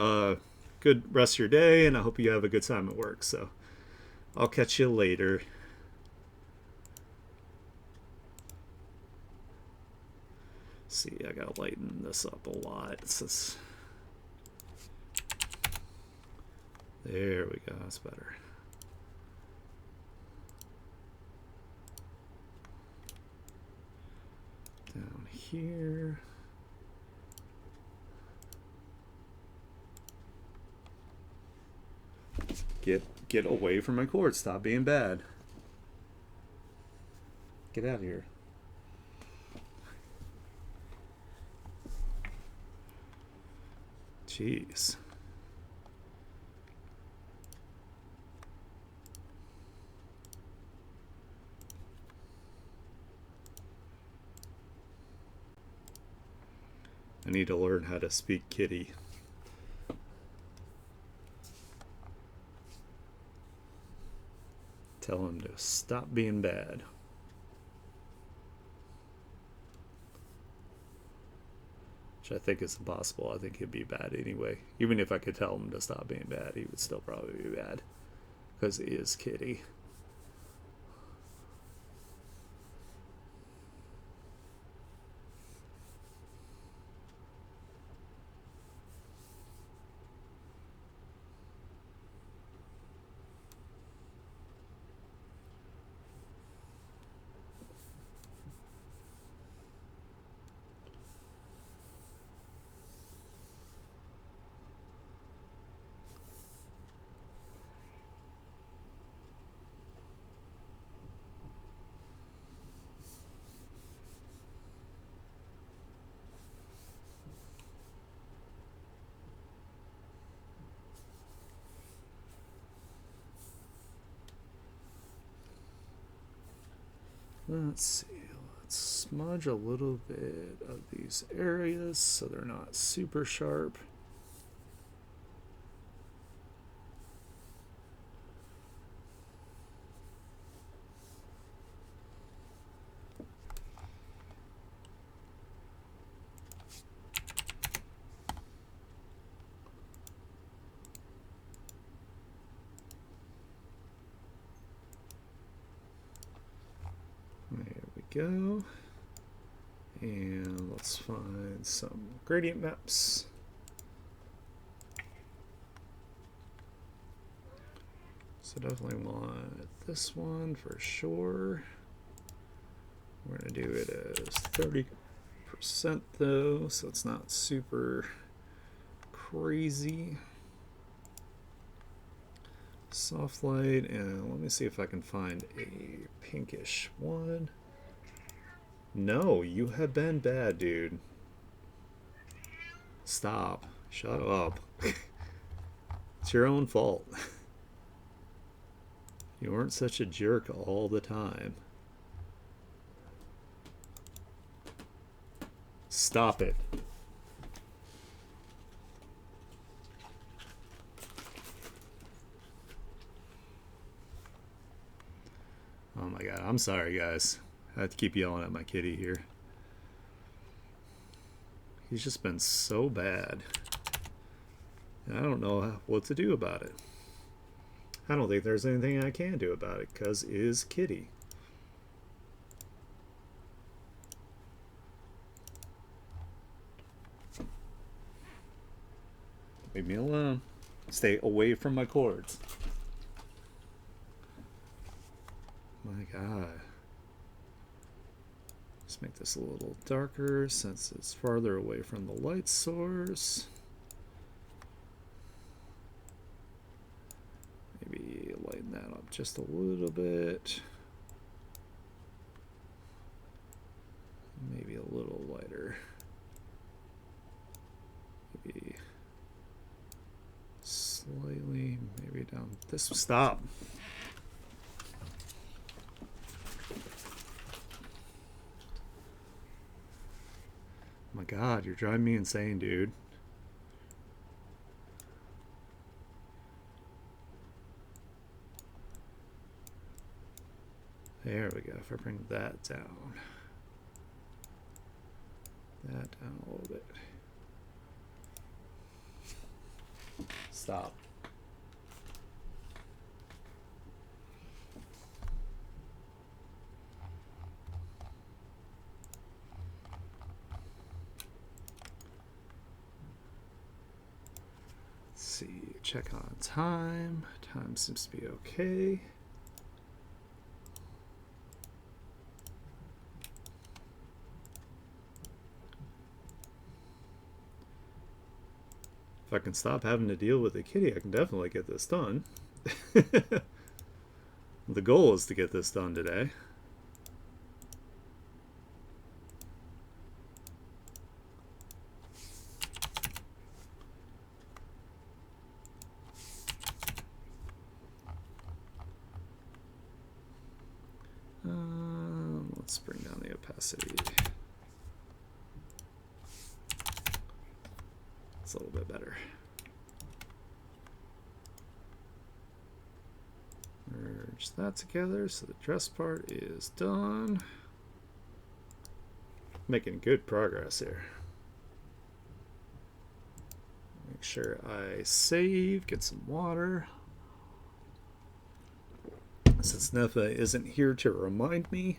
[SPEAKER 1] rest of your day, and I hope you have a good time at work. So I'll catch you later. See, I gotta lighten this up a lot. There we go. That's better. Down here. Get away from my cord. Stop being bad. Get out of here. Jeez. I need to learn how to speak kitty. Tell him to stop being bad. Which I think is impossible. I think he'd be bad anyway. Even if I could tell him to stop being bad, he would still probably be bad. Because he is kitty. Let's see. Let's smudge a little bit of these areas so they're not super sharp. There we go. And let's find some gradient maps. So definitely want this one for sure. We're going to do it as 30% though, so it's not super crazy. Soft light, and let me see if I can find a pinkish one. No, you have been bad, dude. Stop. Shut up. It's your own fault. You weren't such a jerk all the time. Stop it. Oh my god, I'm sorry guys. I have to keep yelling at my kitty here. He's just been so bad. And I don't know what to do about it. I don't think there's anything I can do about it, because is kitty. Leave me alone. Stay away from my cords. My god. Let's make this a little darker since it's farther away from the light source. Maybe lighten that up just a little bit. Maybe a little lighter. Maybe slightly, maybe down this. Stop. Oh my god, you're driving me insane, dude. There we go. If I bring that down. That down a little bit. Stop. Let's see. Check on time. Time seems to be okay. If I can stop having to deal with the kitty, I can definitely get this done. The goal is to get this done today. Let's bring down the opacity. It's a little bit better. Merge that together so the dress part is done. Making good progress here. Make sure I save, get some water. Since Nefa isn't here to remind me.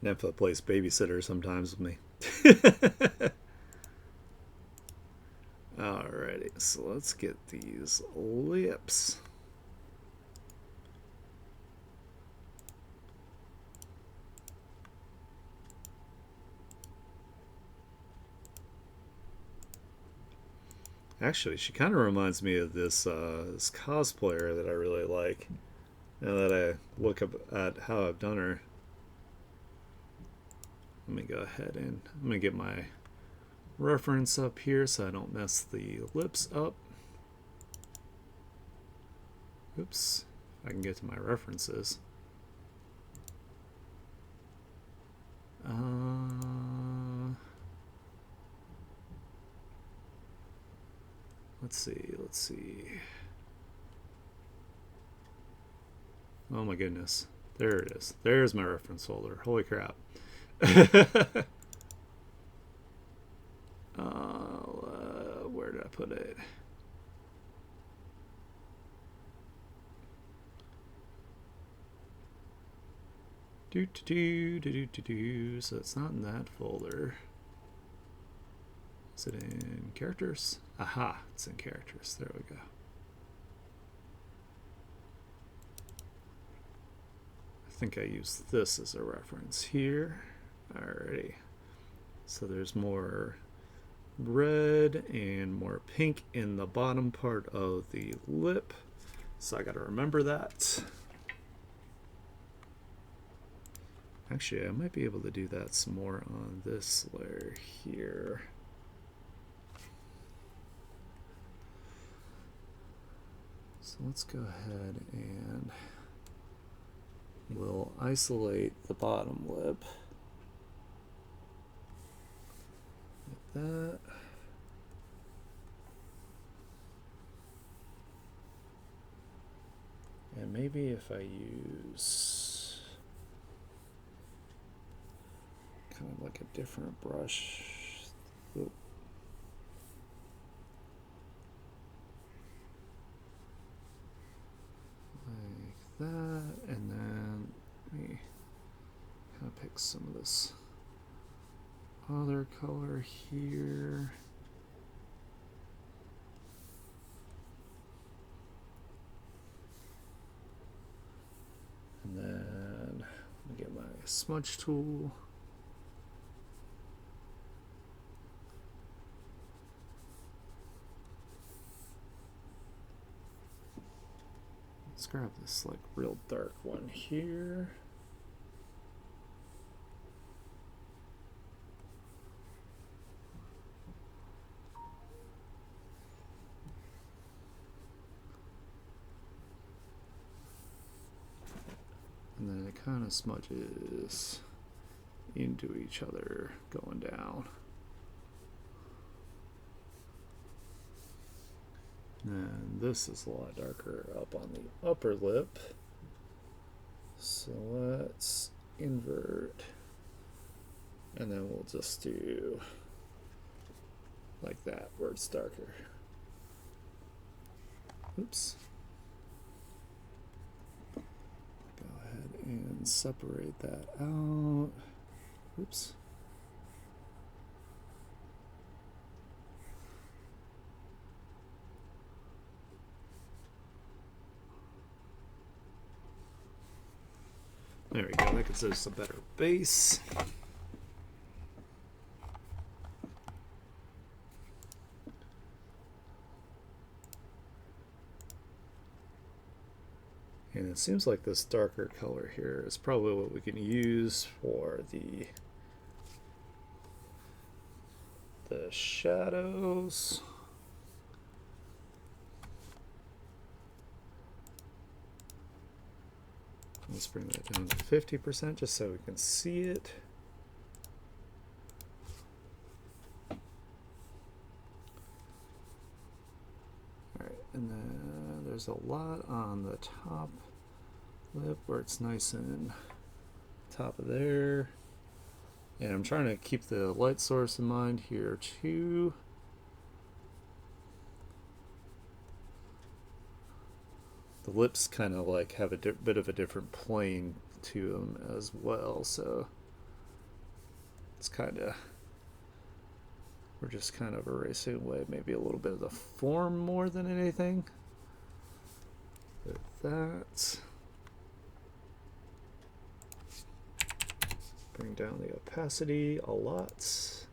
[SPEAKER 1] Nefa plays babysitter sometimes with me. Alrighty, so let's get these lips. Actually, she kind of reminds me of this this cosplayer that I really like. Now that I look up at how I've done her. Let me go ahead and I'm going to get my reference up here so I don't mess the lips up. Oops, I can get to my references. Let's see. Oh my goodness. There it is. There's my reference folder. Holy crap. Where did I put it? So it's not in that folder. Is it in characters? Aha, it's in characters. There we go. I think I used this as a reference here. Alrighty. So there's more red and more pink in the bottom part of the lip. So I got to remember that. Actually, I might be able to do that some more on this layer here. So let's go ahead and we'll isolate the bottom lip. Like that. And maybe if I use kind of like a different brush. Oop. Like that, and then let me kind of pick some of this other color here. And then let me get my smudge tool. Let's grab this like real dark one here. And then it kind of smudges into each other going down. And this is a lot darker up on the upper lip. So let's invert. And then we'll just do like that where it's darker. Oops. Go ahead and separate that out. Oops. There we go, that gives us a better base. And it seems like this darker color here is probably what we can use for the shadows. Let's bring that down to 50% just so we can see it. Alright, and then there's a lot on the top lip where it's nice and top of there. And I'm trying to keep the light source in mind here too. The lips kind of like have a bit of a different plane to them as well, so it's kind of, we're just kind of erasing away maybe a little bit of the form more than anything with that. Bring down the opacity a lot.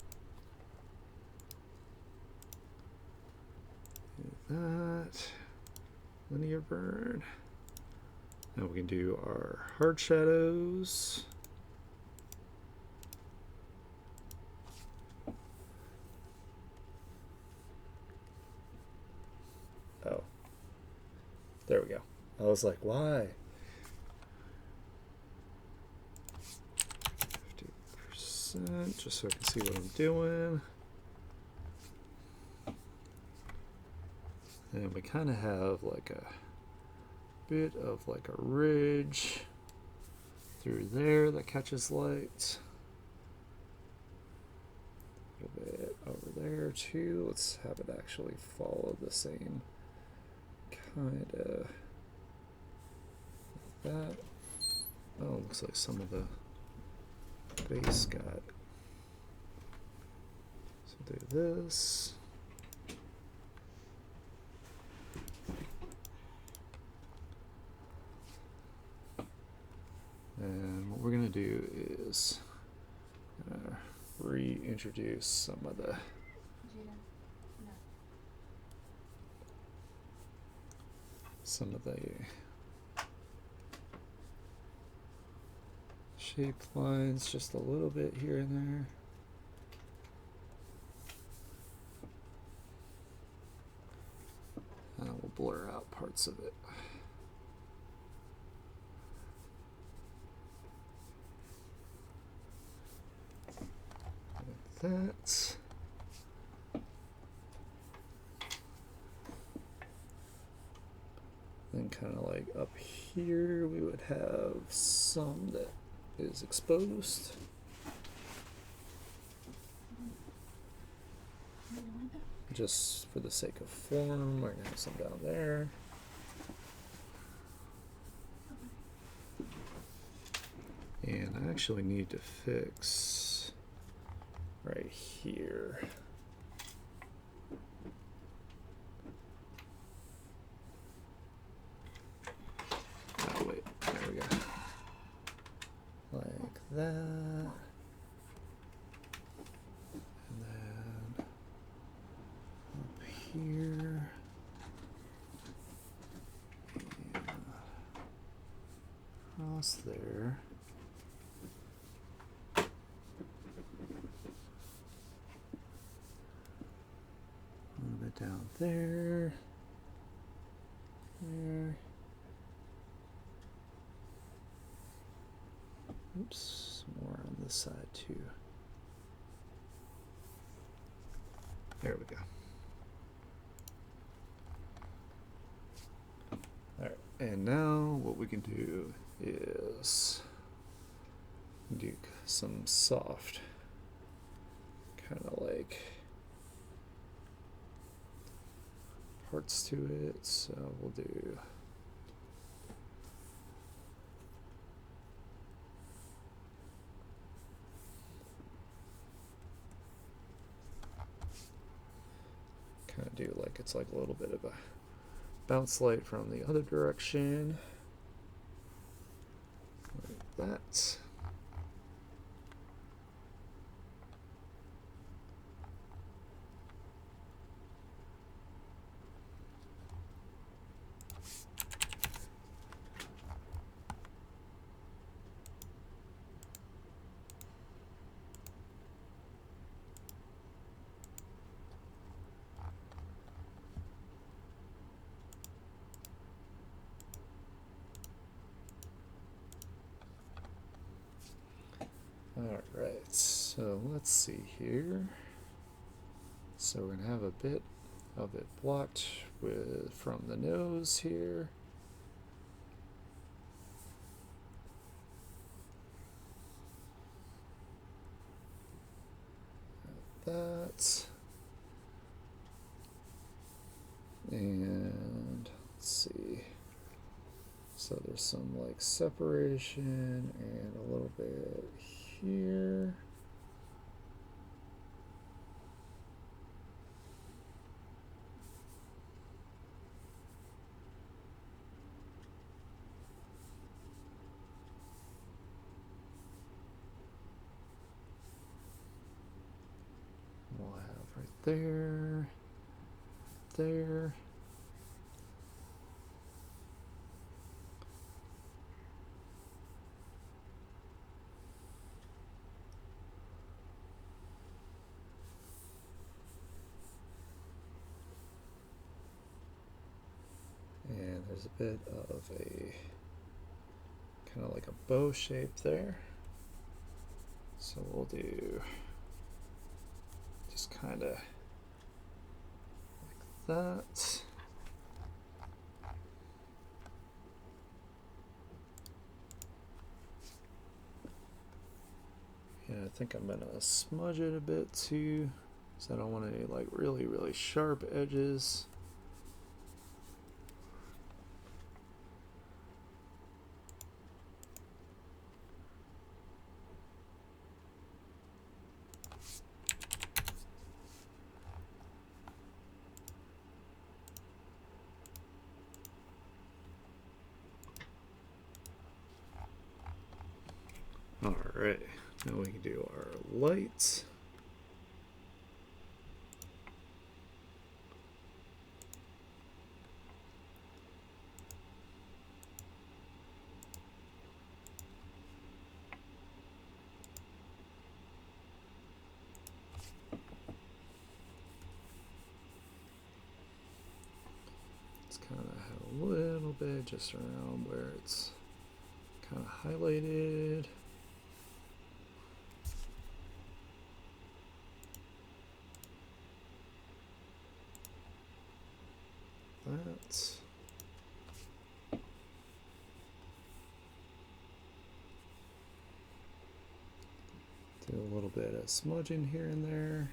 [SPEAKER 1] Do that. Linear burn. Now we can do our hard shadows. Oh, there we go. I was like, why? 50%, just so I can see what I'm doing. And we kind of have like a bit of like a ridge through there that catches light. A little bit over there too. Let's have it actually follow the same kind of like that. Oh, looks like some of the base got. So do this. And what we're going to do is reintroduce some of the shape lines just a little bit here and there. We'll blur out parts of it. Like that. Then kind of like up here we would have some that is exposed. Just for the sake of form, we're going to have some down there. And I actually need to fix right here. Oh, wait, there we go. Like that. And then up here. And across there. A little bit down there. There. Oops, more on this side too. There we go. Alright, and now what we can do is do some soft, kind of like parts to it. So we'll do kind of do like it's like a little bit of a bounce light from the other direction, like that. Alright, so let's see here. So we're going to have a bit of it blocked from the nose here. Like that. And let's see. So there's some like separation and a little bit here. We'll have right there, there. And there's a bit of a kind of like a bow shape there. So we'll do just kind of like that. And I think I'm gonna smudge it a bit too, because I don't want any like really, really sharp edges. Alright, now we can do our lights. Let's kind of have a little bit just around where it's kind of highlighted. That. Do a little bit of smudging here and there.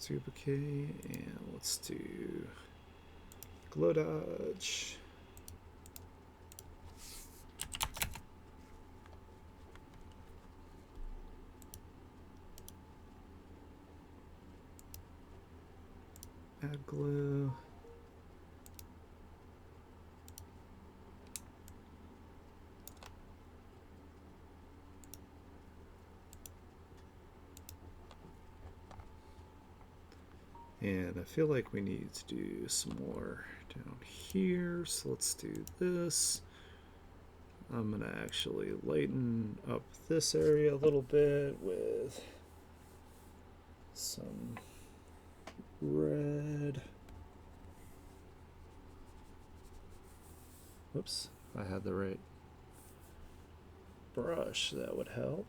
[SPEAKER 1] Duplicate, and let's do glow dodge. Add glue. And I feel like we need to do some more down here, so let's do this. I'm gonna actually lighten up this area a little bit with some red. Whoops, if I had the right brush, that would help.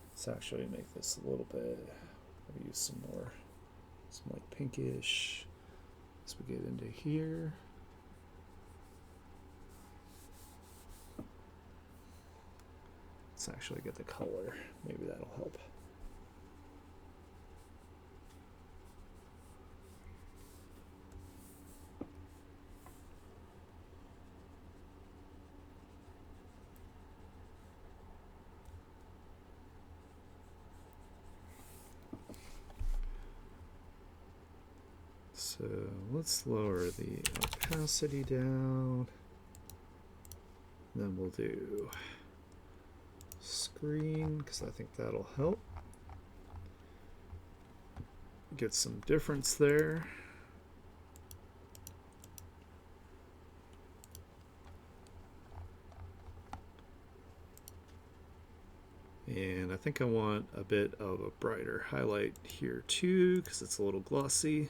[SPEAKER 1] Let's actually make this a little bit, I'll use some like pinkish as we get into here. Let's actually get the color, maybe that'll help. So let's lower the opacity down. Then we'll do screen, because I think that'll help. Get some difference there. And I think I want a bit of a brighter highlight here too, because it's a little glossy.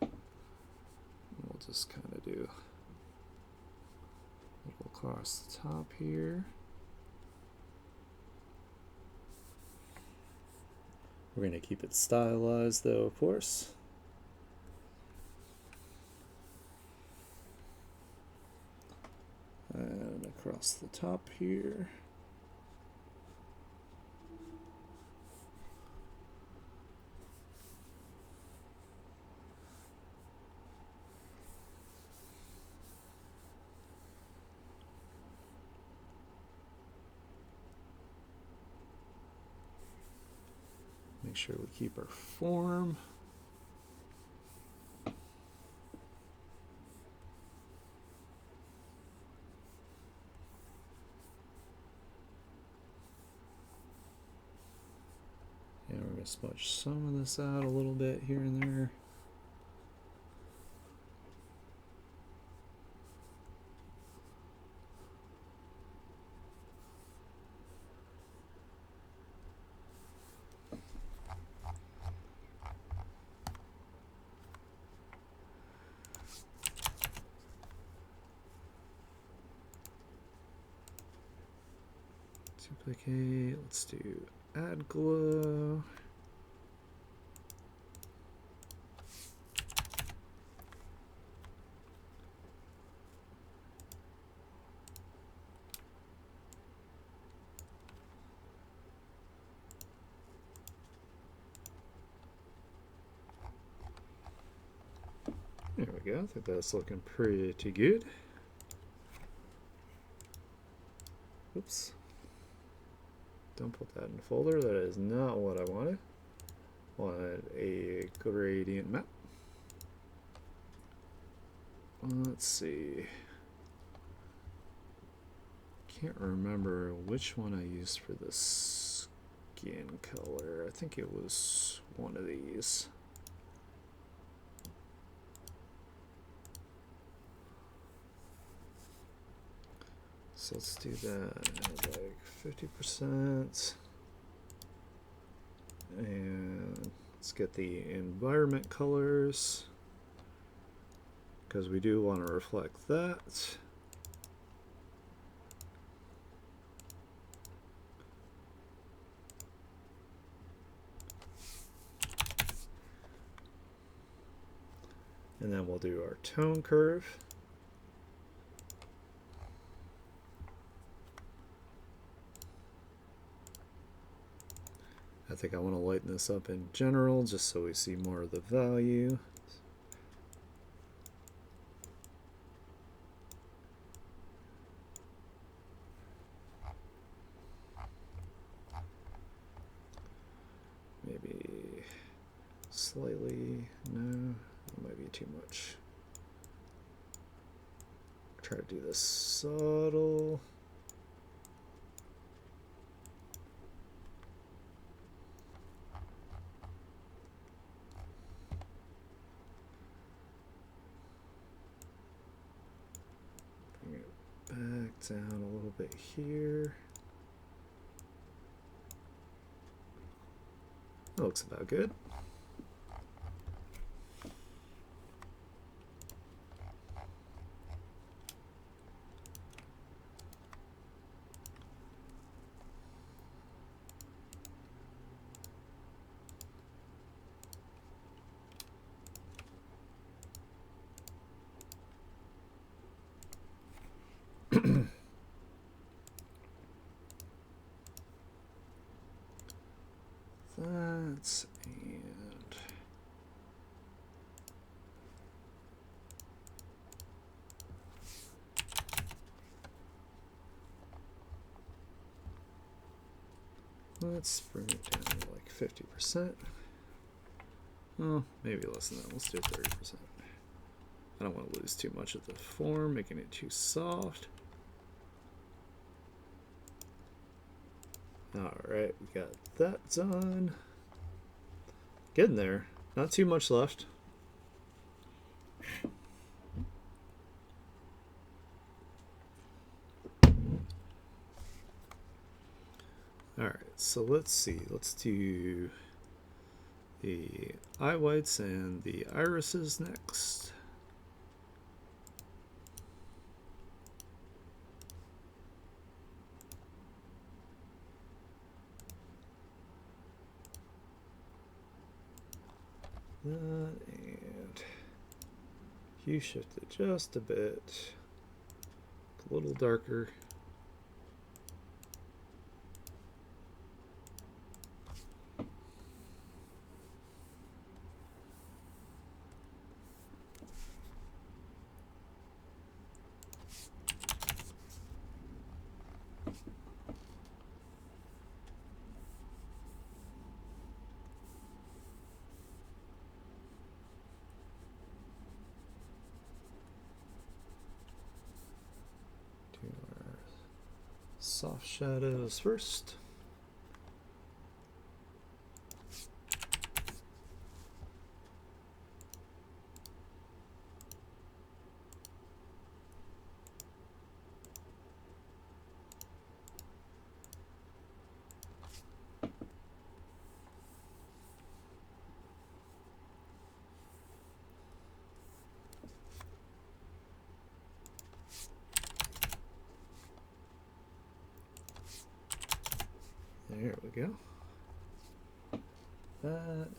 [SPEAKER 1] We'll just kind of do a little across the top here. We're going to keep it stylized though, of course. And across the top here. Make sure we keep our form. And we're going to smudge some of this out a little bit here and there. Duplicate. Let's do add glow. There we go. I think that's looking pretty good. Oops. Don't put that in the folder. That is not what I wanted. I wanted a gradient map. Let's see. Can't remember which one I used for the skin color. I think it was one of these. So let's do that like 50%. And let's get the environment colors, because we do want to reflect that. And then we'll do our tone curve. I think I want to lighten this up in general just so we see more of the value. Maybe slightly, no, that might be too much. Try to do this subtle. Bring it back down a little bit here. That looks about good. That's and let's bring it down to like 50%. Oh, maybe less than that. Let's do 30%. I don't want to lose too much of the form, making it too soft. Alright, we got that done. Getting there. Not too much left. Alright, so let's see. Let's do the eye whites and the irises next. That and hue shifted just a bit, a little darker. Soft shadows first. we go. That and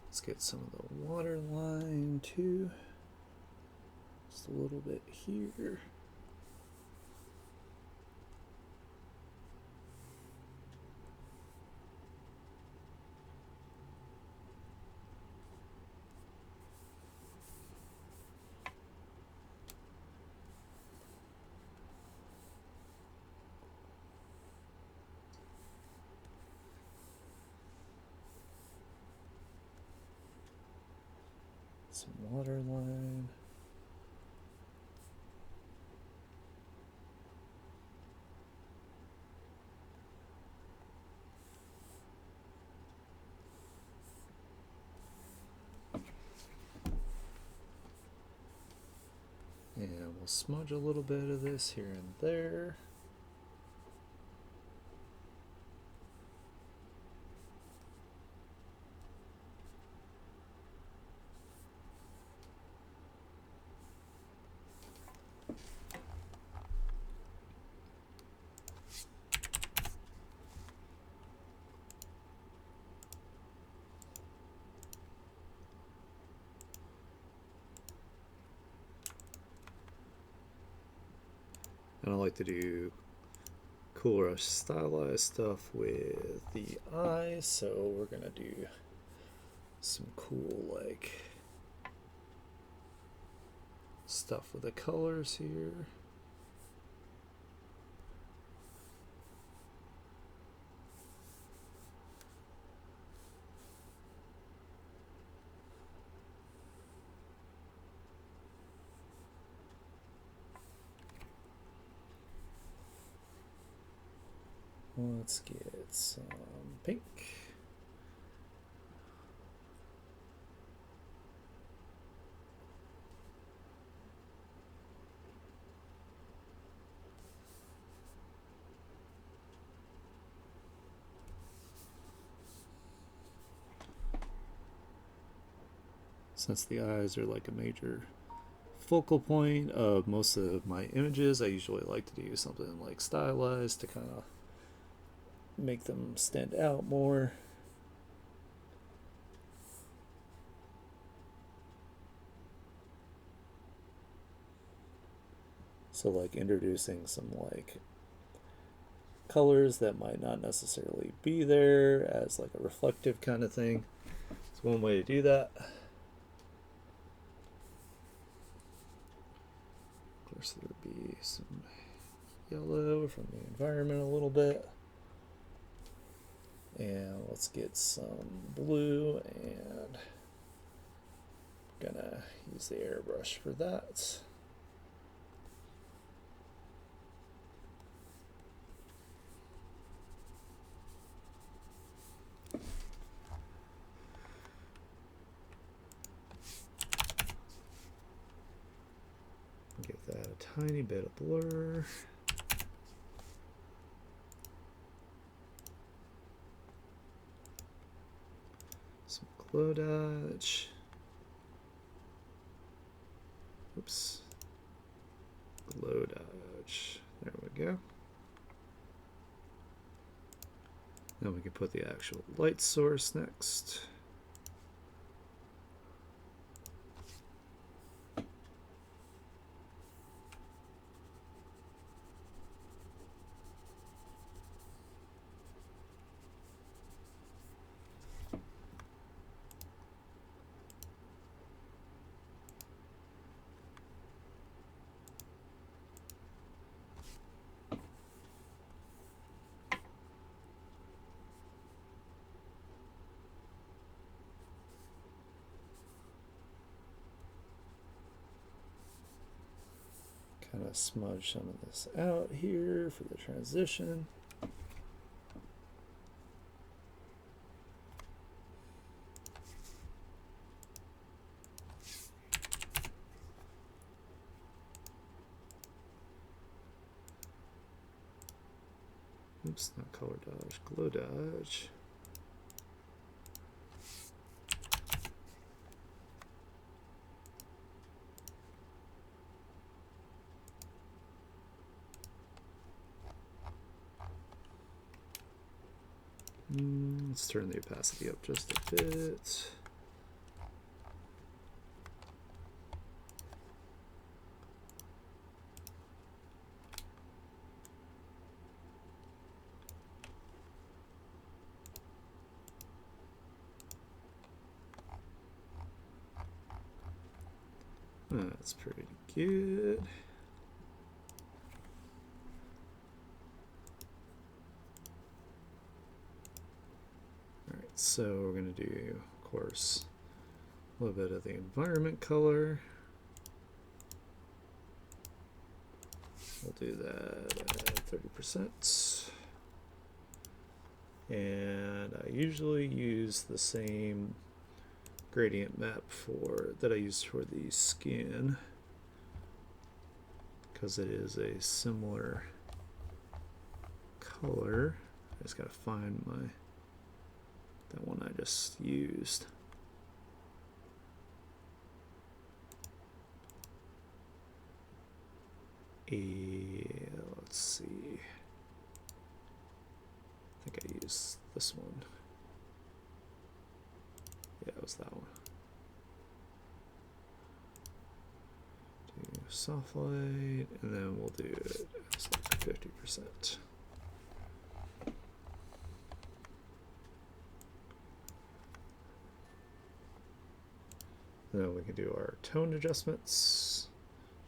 [SPEAKER 1] let's get some of the water line too. Just a little bit here. Some water line. And we'll smudge a little bit of this here and there. And I like to do cooler stylized stuff with the eyes, so we're gonna do some cool like stuff with the colors here. Let's get some pink. Since the eyes are like a major focal point of most of my images, I usually like to do something like stylized to kind of make them stand out more. So like introducing some like colors that might not necessarily be there as like a reflective kind of thing. It's one way to do that. Of course, there would be some yellow from the environment a little bit. And let's get some blue, and I'm gonna use the airbrush for that. Give that a tiny bit of blur. Some glow dodge. Oops. Glow dodge. There we go. Then we can put the actual light source next. Kind of smudge some of this out here for the transition. Oops, not color dodge, glow dodge. Let's turn the opacity up just a bit. That's pretty good. Alright, so we're going to do, of course, a little bit of the environment color. We'll do that at 30%. And I usually use the same gradient map that I used for the skin, because it is a similar color. I just gotta find that one I just used. Let's see. I think I used this one. Yeah, it was that one. Do soft light, and then we'll do it as like 50%. Then we can do our tone adjustments.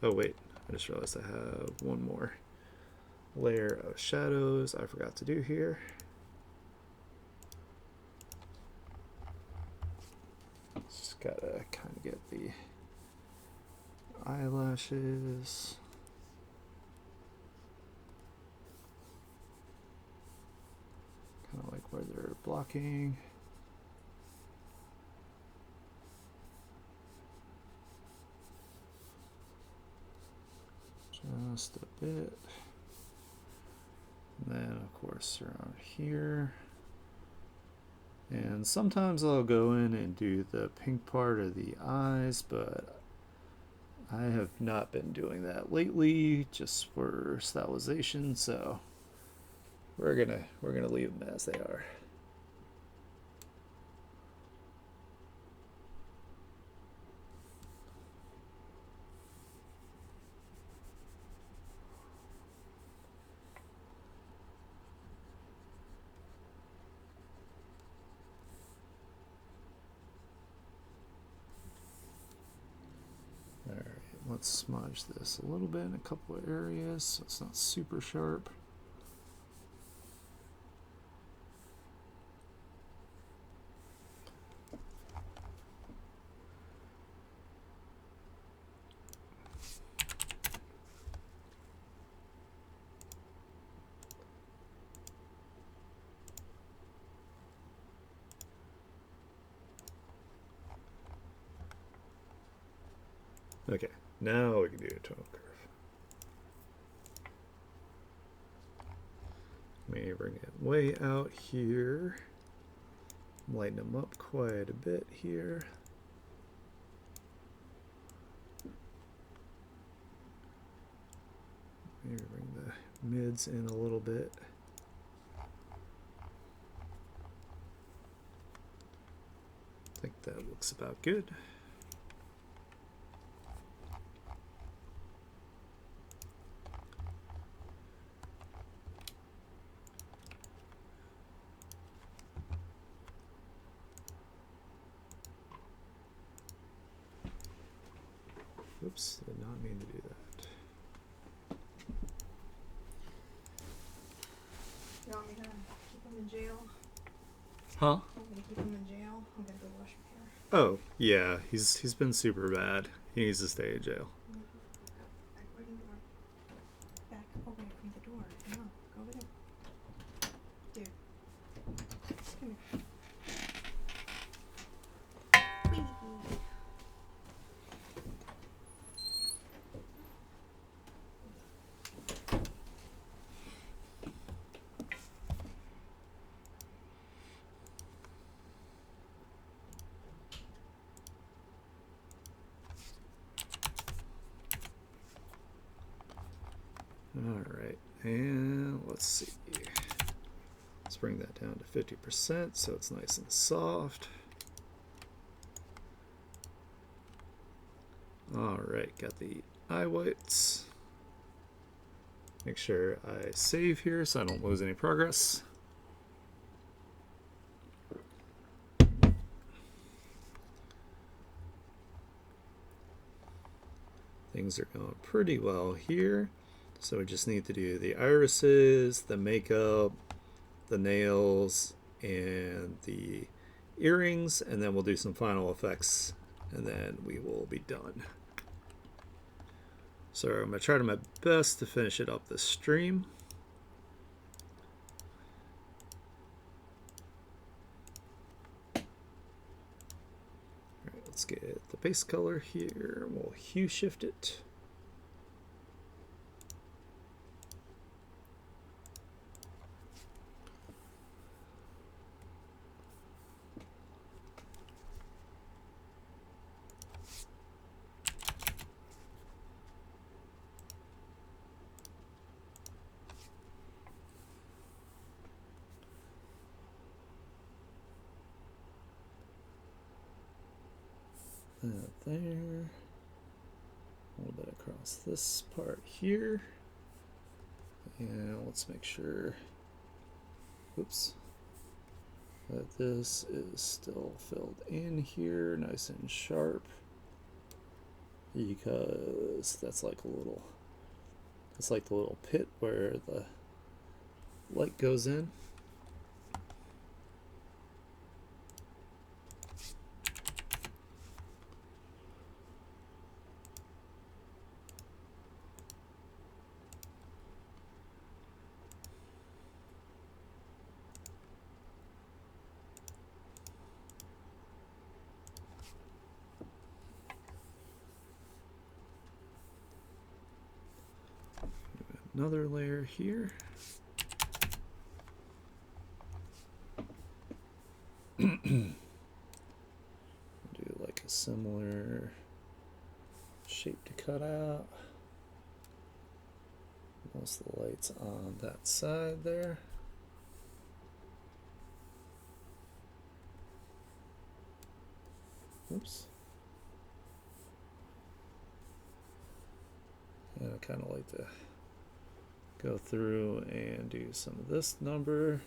[SPEAKER 1] Oh wait, I just realized I have one more layer of shadows I forgot to do here. Just gotta kind of get the eyelashes. Kind of like where they're blocking. Just a bit. And then of course around here. And sometimes I'll go in and do the pink part of the eyes, but I have not been doing that lately just for stylization, so we're gonna leave them as they are. Let's smudge this a little bit in a couple of areas so it's not super sharp. Okay, now we can do a tone curve. Maybe bring it way out here. Lighten them up quite a bit here. Maybe bring the mids in a little bit. I think that looks about good. Oops, did not mean to do that.
[SPEAKER 2] You want me to keep him in jail?
[SPEAKER 1] Huh?
[SPEAKER 2] You want me to keep him in jail? I'm gonna go wash my hair.
[SPEAKER 1] Oh, yeah, he's been super bad. He needs to stay in jail.
[SPEAKER 2] Back away from the door. No, go over there. Dude. Come here.
[SPEAKER 1] Alright, and let's see. Let's bring that down to 50% so it's nice and soft. Alright, got the eye whites. Make sure I save here so I don't lose any progress. Things are going pretty well here. So we just need to do the irises, the makeup, the nails, and the earrings, and then we'll do some final effects, and then we will be done. So I'm going to try my best to finish it up this stream. Alright, let's get the base color here. We'll hue shift it. There, a little bit across this part here, and let's make sure, oops, that this is still filled in here nice and sharp, because that's like a little, it's like the little pit where the light goes in. Another layer here. Do like a similar shape to cut out. Most of the lights on that side there. Oops. And I kind of like to go through and do some of this number.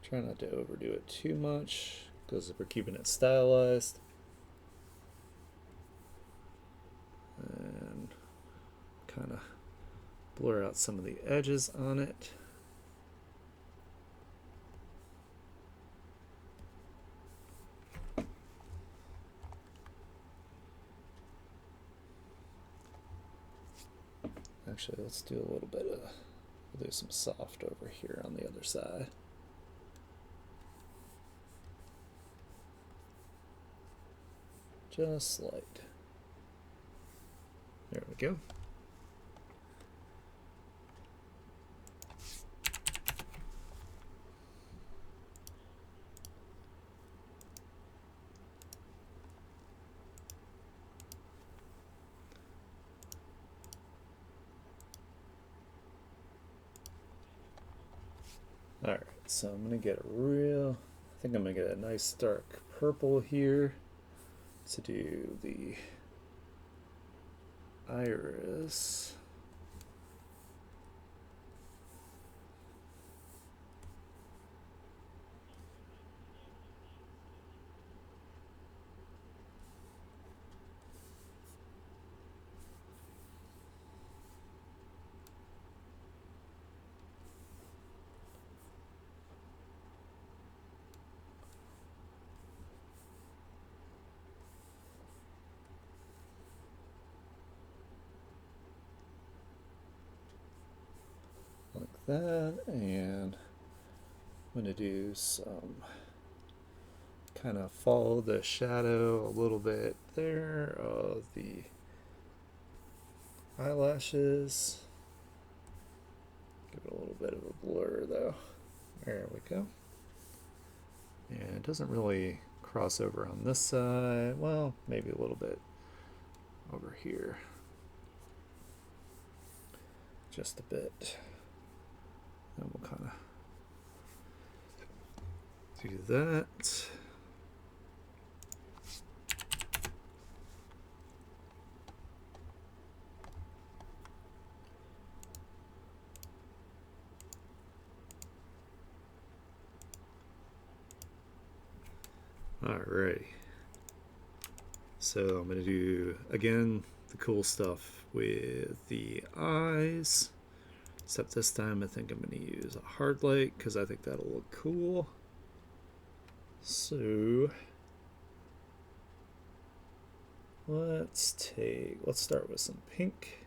[SPEAKER 1] Try not to overdo it too much because we're keeping it stylized. And kind of blur out some of the edges on it. Actually, let's do a little bit of, we'll do some soft over here on the other side. Just light. There we go. Alright, so I'm going to get a real, I think I'm going to get a nice dark purple here to do the iris. Like that, and I'm going to do some kind of follow the shadow a little bit there of the eyelashes. Give it a little bit of a blur though. There we go. And it doesn't really cross over on this side. Well, maybe a little bit over here. just a bit. And we'll kind of do that. Alrighty. So I'm going to do, again, the cool stuff with the eyes. Except this time I think I'm going to use a hard light because I think that'll look cool. So let's start with some pink.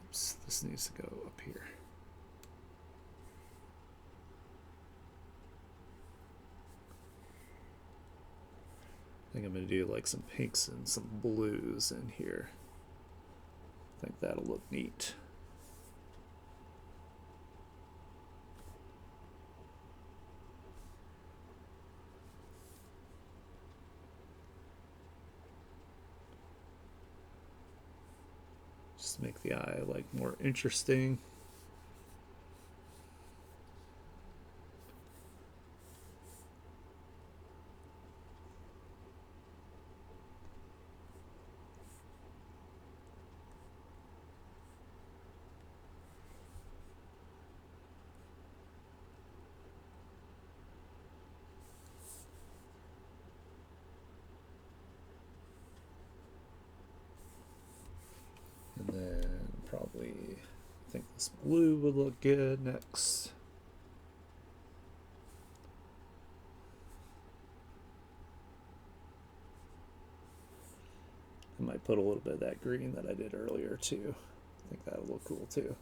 [SPEAKER 1] Oops, this needs to go up here. I think I'm going to do like some pinks and some blues in here. I think that'll look neat. Just make the eye like more interesting. And then probably, I think this blue would look good next. I might put a little bit of that green that I did earlier too. I think that'll look cool too.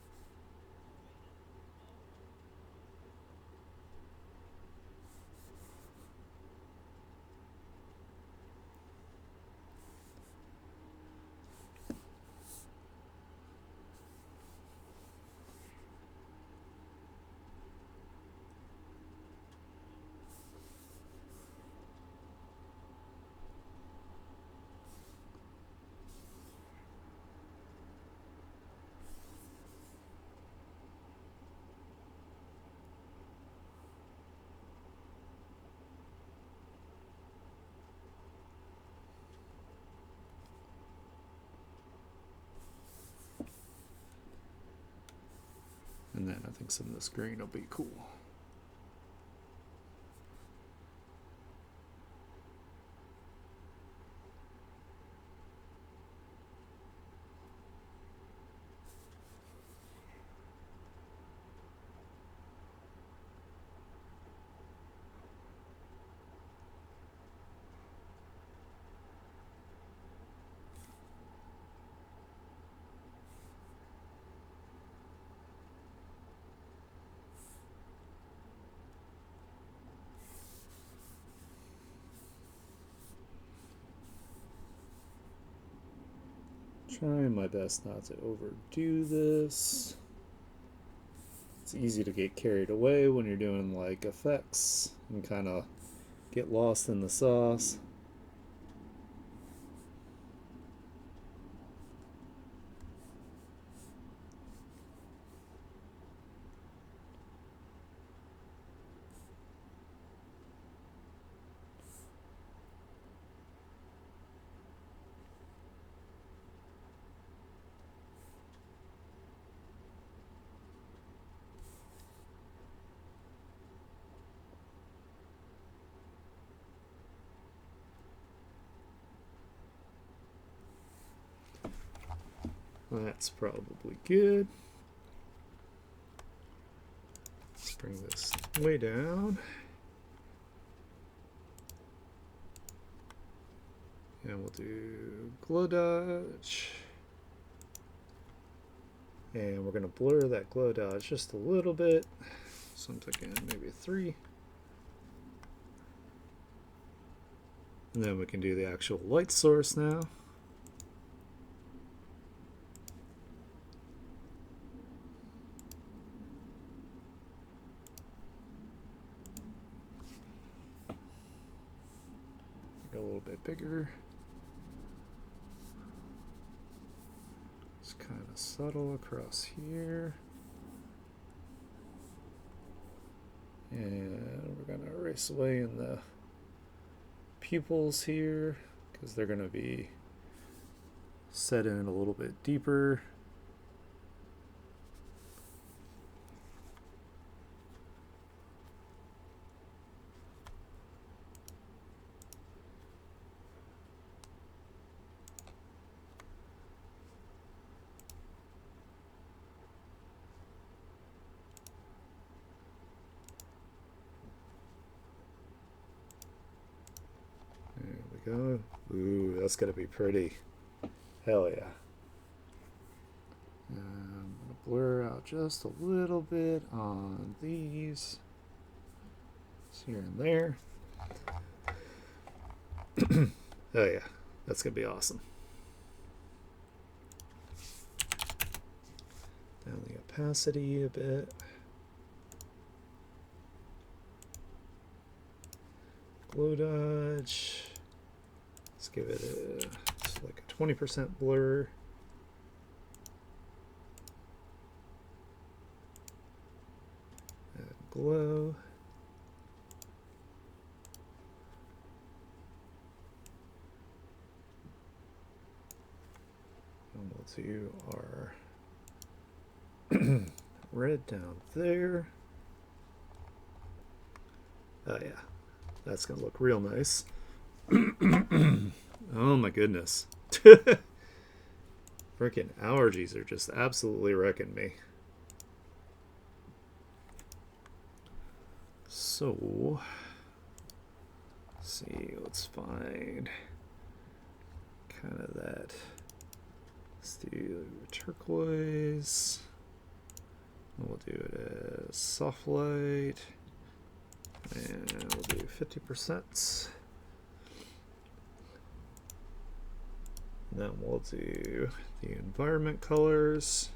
[SPEAKER 1] And then I think some of this green will be cool. Trying my best not to overdo this. It's easy to get carried away when you're doing like effects and kind of get lost in the sauce. That's probably good. Let's bring this way down. And we'll do glow dodge. And we're going to blur that glow dodge just a little bit. So I'm taking maybe 3. And then we can do the actual light source now. bigger. It's kind of subtle across here. And we're going to erase away in the pupils here because they're going to be set in a little bit deeper. Go. Ooh, that's gonna be pretty. Hell yeah. And I'm gonna blur out just a little bit on these. Just here and there. Oh yeah, that's gonna be awesome. Down the opacity a bit. Glow dodge. Let's give it like a 20% blur. And glow. And we'll do our red down there. Oh yeah, that's gonna look real nice. Oh my goodness. Freaking allergies are just absolutely wrecking me. So, let's see, let's find kind of that. Let's do turquoise. We'll do it as soft light. And we'll do 50%. Then we'll do the environment colors.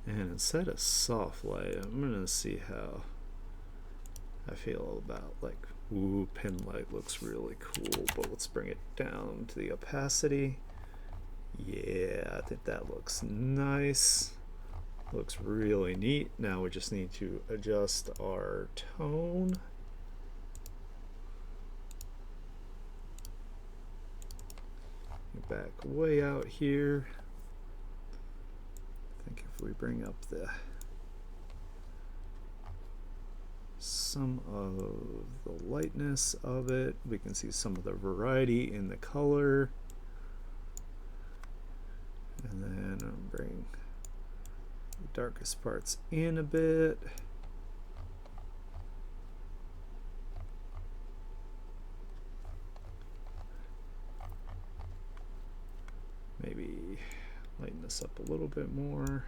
[SPEAKER 1] And instead of soft light, I'm going to see how I feel about like, ooh, pin light looks really cool, but let's bring it down to the opacity. Yeah, I think that looks nice. Looks really neat. Now we just need to adjust our tone. Back way out here. I think if we bring up some of the lightness of it, we can see some of the variety in the color. And then I'll bring the darkest parts in a bit. Maybe lighten this up a little bit more.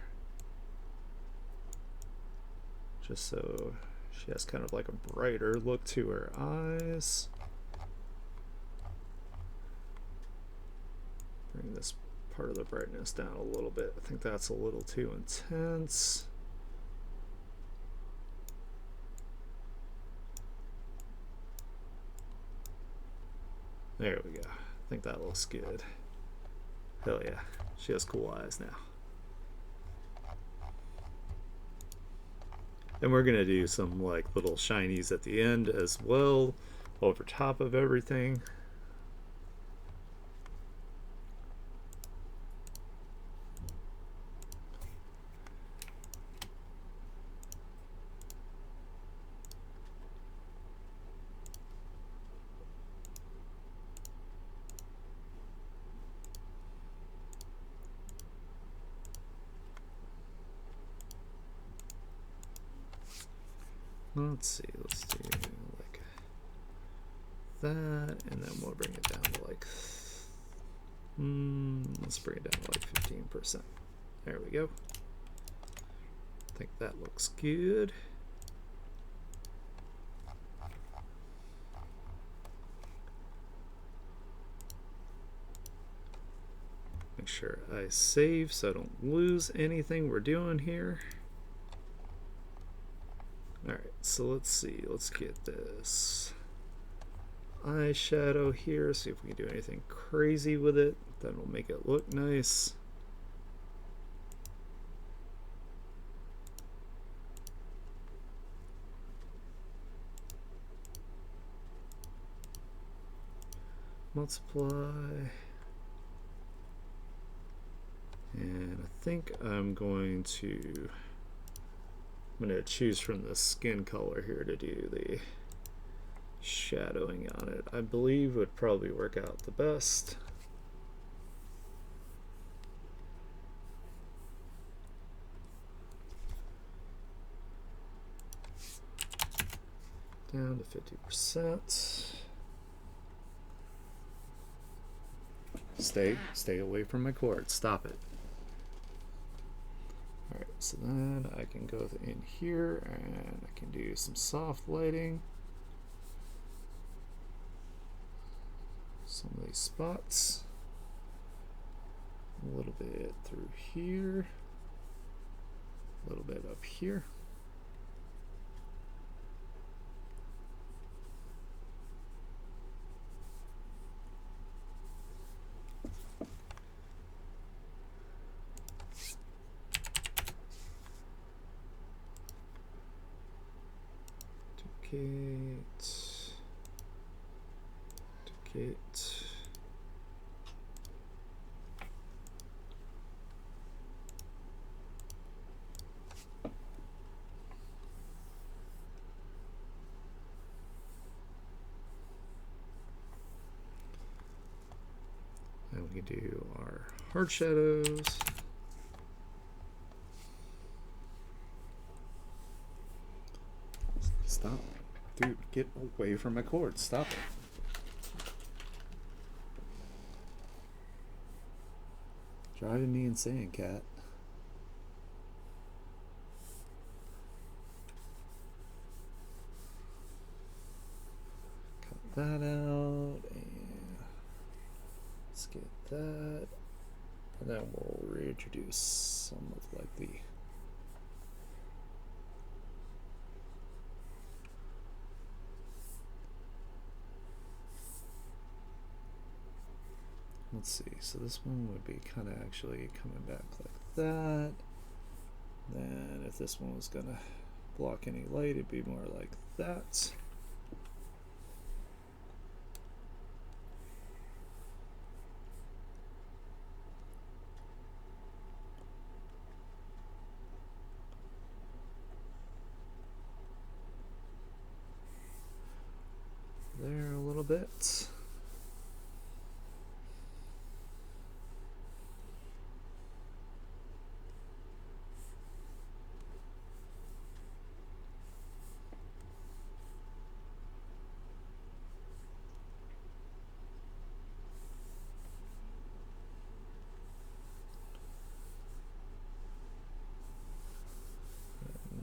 [SPEAKER 1] Just so she has kind of like a brighter look to her eyes. Bring this part of the brightness down a little bit. I think that's a little too intense. There we go. I think that looks good. Hell yeah. She has cool eyes now. And we're gonna do some like little shinies at the end as well, over top of everything. Let's see, let's do like that, and then we'll bring it down to like, let's bring it down to like 15%. There we go. I think that looks good. Make sure I save so I don't lose anything we're doing here. Alright, so let's see. Let's get this eyeshadow here, see if we can do anything crazy with it that will make it look nice. Multiply. And I think I'm going to choose from the skin color here to do the shadowing on it. I believe would probably work out the best. Down to 50%. Stay away from my cord. Stop it. Alright, so then I can go in here and I can do some soft lighting. Some of these spots. A little bit through here. A little bit up here. Duplicate. And we can do our hard shadows. Stop. Dude, get away from my cord. Stop it. Driving me insane, cat. Cut that out. And let's get that. And then we'll reintroduce some of like the let's see, so this one would be kind of actually coming back like that. Then if this one was gonna block any light, it'd be more like that. There a little bit.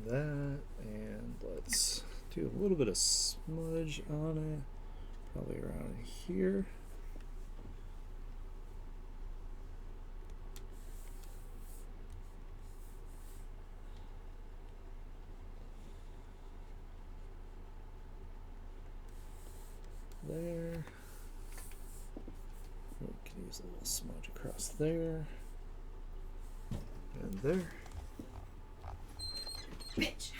[SPEAKER 1] That, and let's do a little bit of smudge on it, probably around here. There. We can use a little smudge across there and there.
[SPEAKER 2] Bitch.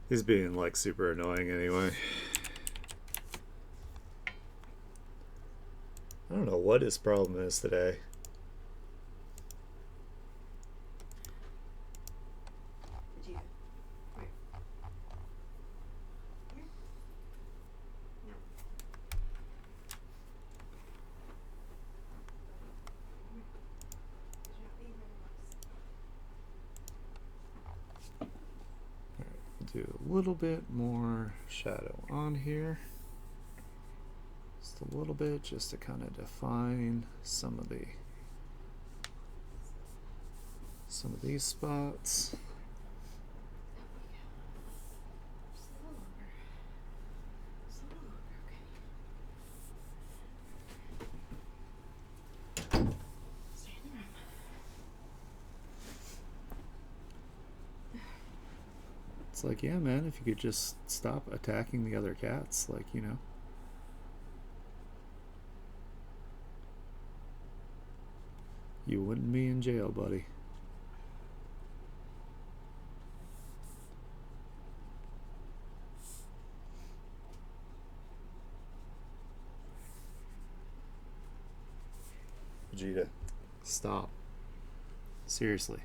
[SPEAKER 1] He's being like super annoying anyway. I don't know what his problem is today.
[SPEAKER 2] Did you? Where? Here? No. Did you not leave my box?
[SPEAKER 1] Do a little bit more shadow on here. Just a little bit, just to kind of define some of these spots.
[SPEAKER 2] Just a little longer. Just a little longer, okay.
[SPEAKER 1] It's like, yeah, man, if you could just stop attacking the other cats, like, you know. You wouldn't be in jail, buddy.
[SPEAKER 3] Vegeta.
[SPEAKER 1] Stop. Seriously.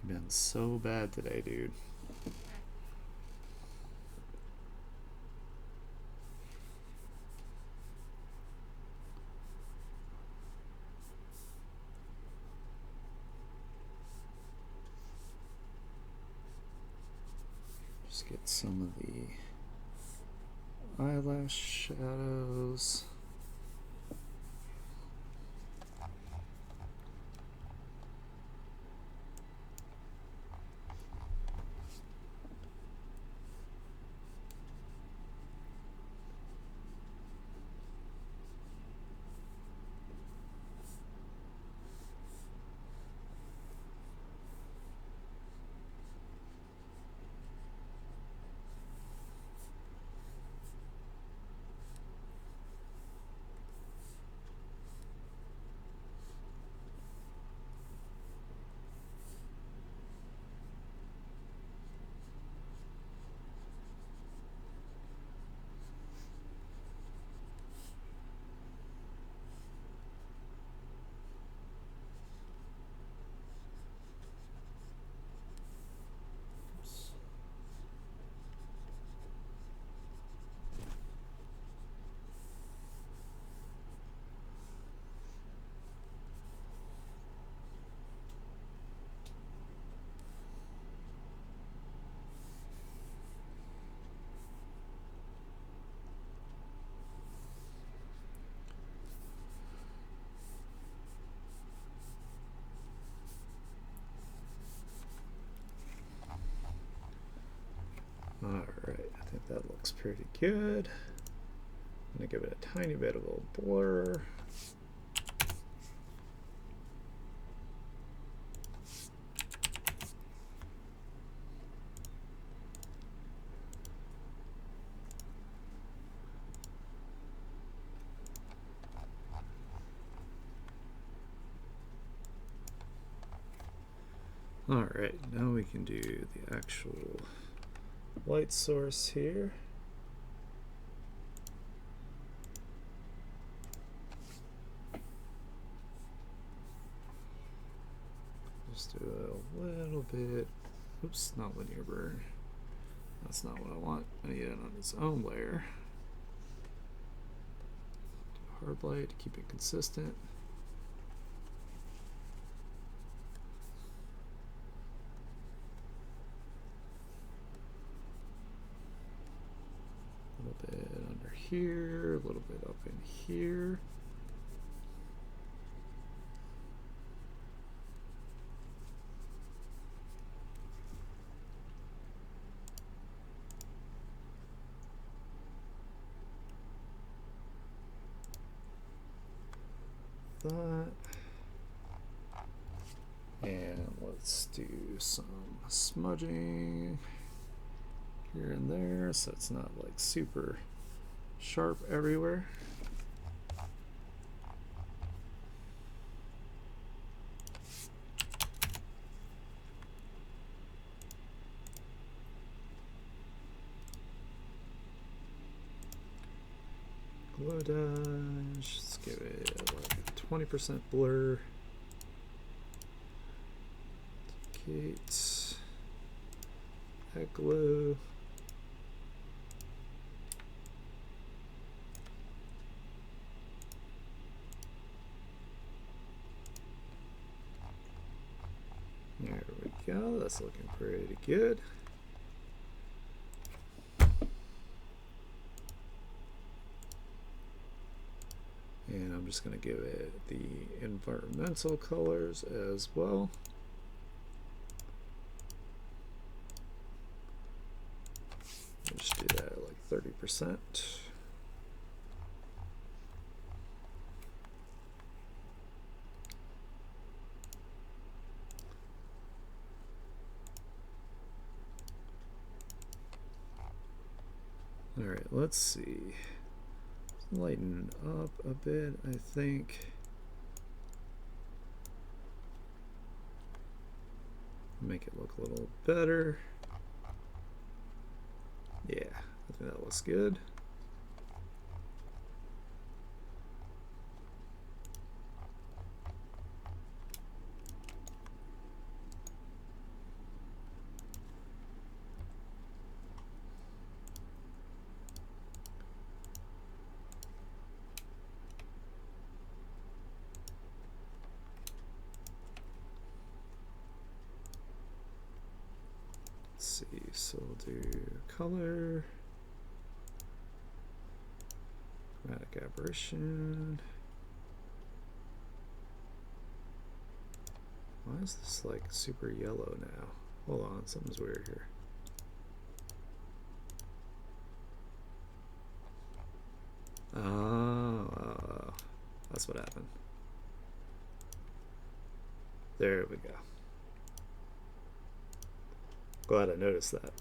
[SPEAKER 1] You've been so bad today, dude. Just get some of the eyelash shadows. Alright, I think that looks pretty good. I'm going to give it a tiny bit of a blur. Alright, now we can do the actual light source here. Just do a little bit. Oops, not linear burn. That's not what I want. I need it on its own layer. Do hard light to keep it consistent. A little bit under here, a little bit up in here. That. And let's do some smudging here and there so it's not like super sharp everywhere. Glow dash, let's give it like a 20% blur. Duplicate that glow. There we go, that's looking pretty good. And I'm just going to give it the environmental colors as well. Just do that at like 30%. Alright, let's see. Lighten up a bit, I think. Make it look a little better. Yeah, I think that looks good. Let's see, so we'll do color, chromatic aberration. Why is this like super yellow now? Hold on, something's weird here. Oh, that's what happened. There we go. Glad I noticed that.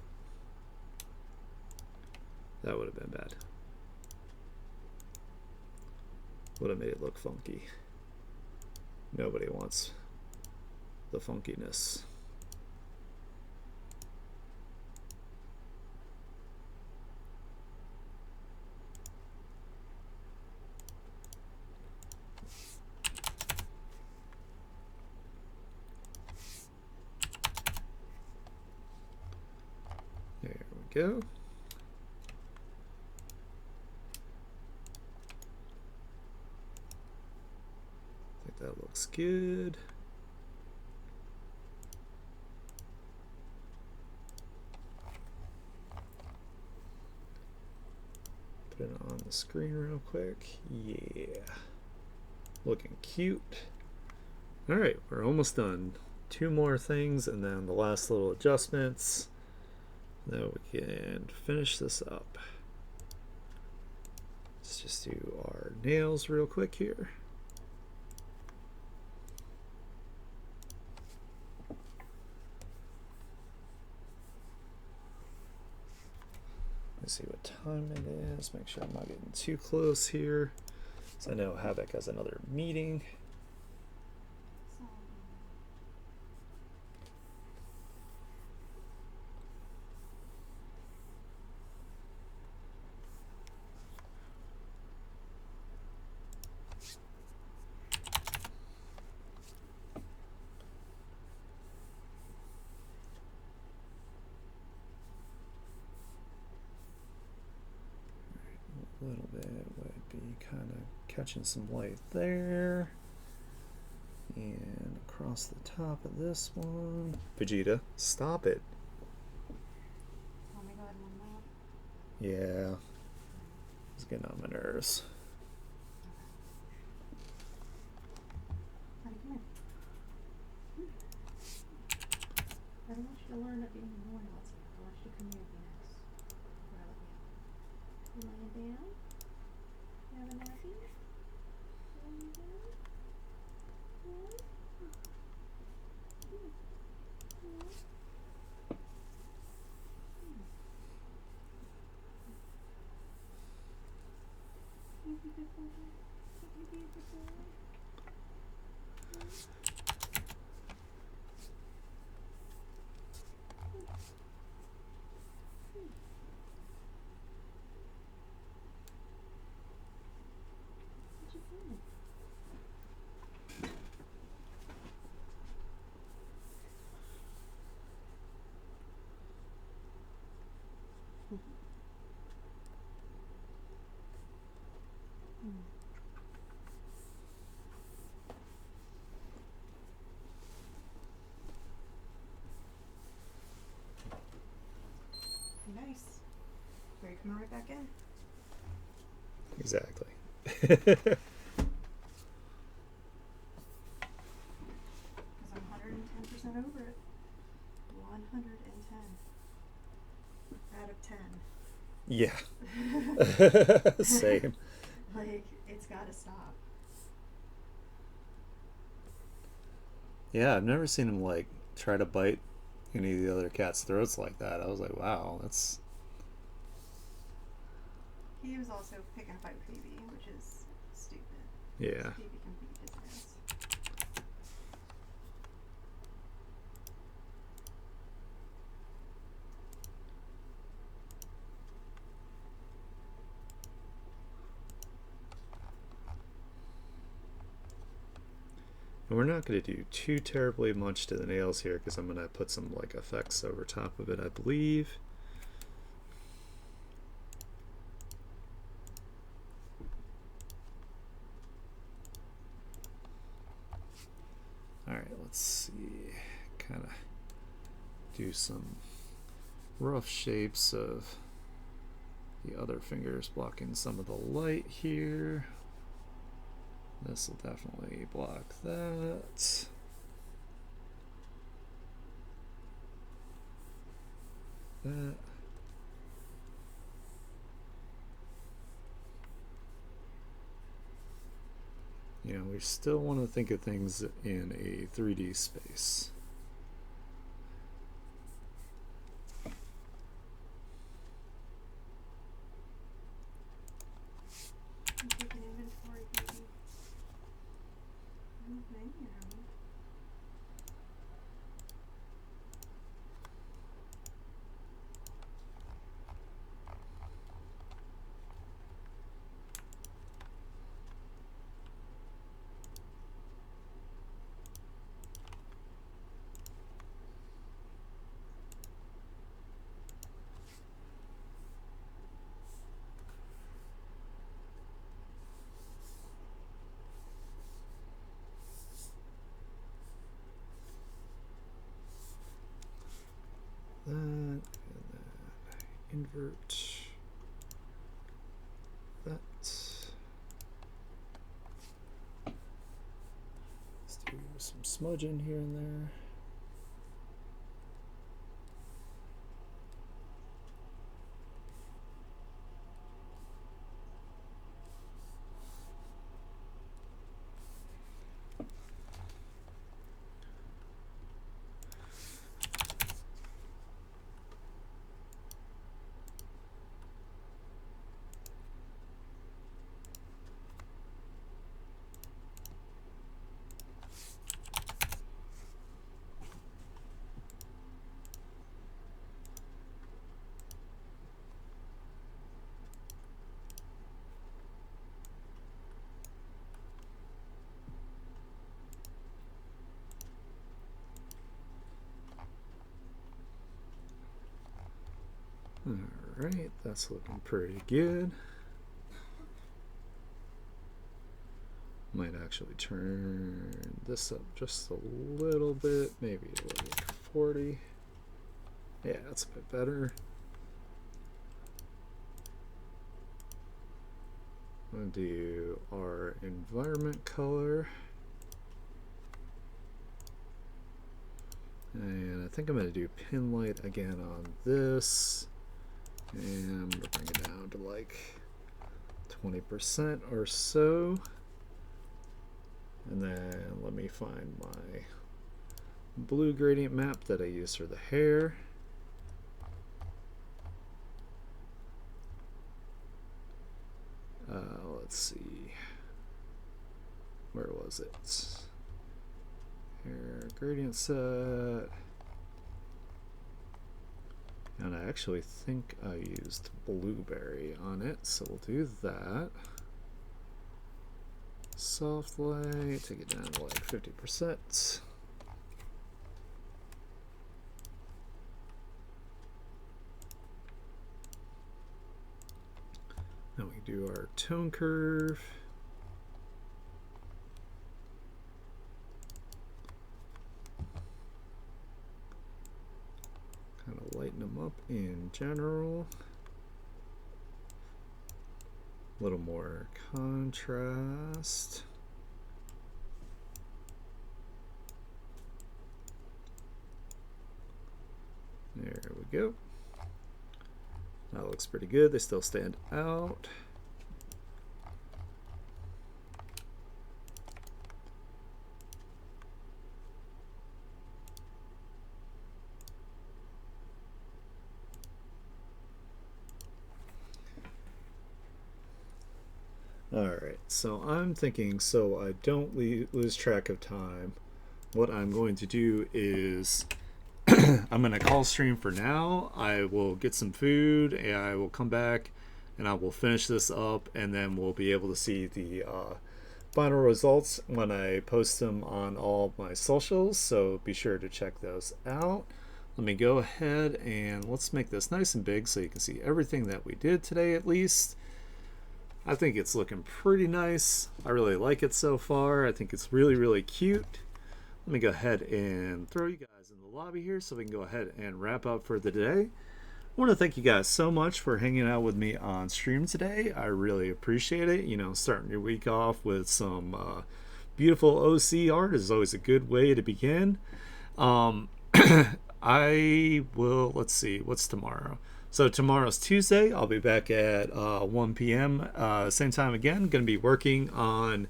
[SPEAKER 1] That would have been bad. Would have made it look funky. Nobody wants the funkiness. There we go. I think that looks good. Put it on the screen real quick. Yeah. Looking cute. Alright, we're almost done. 2 more things and then the last little adjustments. Then we can finish this up. Let's just do our nails real quick here. Let's see what time it is. Make sure I'm not getting too close here. So I know Havoc has another meeting. A little bit would be kind of catching some light there. And across the top of this one. Vegeta, stop it.
[SPEAKER 2] Want me to go ahead and warm it up?
[SPEAKER 1] Yeah. It's getting on my nerves.
[SPEAKER 2] Honey, come here. I don't want you to learn at the end of the morning what's here. I want you to come here and be nice. What I let you. You laying down? You have a nappy? Laying down? Yeah? You be a good boy. You be a good boy. What you doing? Nice. Are you coming right back in?
[SPEAKER 1] Exactly.
[SPEAKER 2] Because I'm 110% over it. 110 out of 10.
[SPEAKER 1] Yeah. Same.
[SPEAKER 2] Like, it's gotta stop.
[SPEAKER 1] Yeah, I've never seen him like try to bite any of the other cats' throats like that. I was like, wow, that's
[SPEAKER 2] He was also picking a fight with Phoebe, which is stupid.
[SPEAKER 1] Yeah.
[SPEAKER 2] Phoebe can beat his ass.
[SPEAKER 1] And we're not going to do too terribly much to the nails here because I'm going to put some like effects over top of it, I believe. Alright, let's see. Kind of do some rough shapes of the other fingers blocking some of the light here. This will definitely block that. That. You know, we still want to think of things in a 3D space.
[SPEAKER 2] I'm taking inventory, Phoebe. Oh, man.
[SPEAKER 1] That, and then invert that. Let's do some smudging here and there. Alright, that's looking pretty good. Might actually turn this up just a little bit, maybe like 40. Yeah, that's a bit better. I'm going to do our environment color. And I think I'm going to do pin light again on this. And I'm going to bring it down to like 20% or so. And then let me find my blue gradient map that I use for the hair. Let's see. Where was it? Hair gradient set. And I actually think I used blueberry on it, so we'll do that. Soft light, take it down to like 50%. Then we do our tone curve. Kind of lighten them up in general. A little more contrast. There we go. That looks pretty good. They still stand out. Alright, so I'm thinking, so I don't lose track of time, what I'm going to do is I'm going to call stream for now. I will get some food and I will come back and I will finish this up, and then we'll be able to see the final results when I post them on all my socials, so be sure to check those out. Let me go ahead and let's make this nice and big so you can see everything that we did today at least. I think it's looking pretty nice. I really like it so far. I think it's really, really cute. Let me go ahead and throw you guys in the lobby here so we can go ahead and wrap up for the day. I want to thank you guys so much for hanging out with me on stream today. I really appreciate it. You know, starting your week off with some beautiful OC art is always a good way to begin. I will, let's see, what's tomorrow? So tomorrow's Tuesday. I'll be back at 1 p.m. Same time again. Going to be working on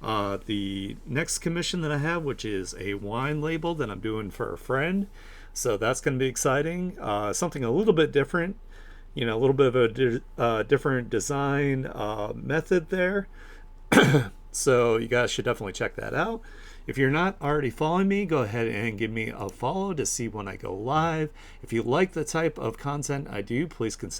[SPEAKER 1] the next commission that I have, which is a wine label that I'm doing for a friend. So that's going to be exciting. Something a little bit different, you know, a little bit of a different design method there. So you guys should definitely check that out. If you're not already following me, go ahead and give me a follow to see when I go live. If you like the type of content I do, please consider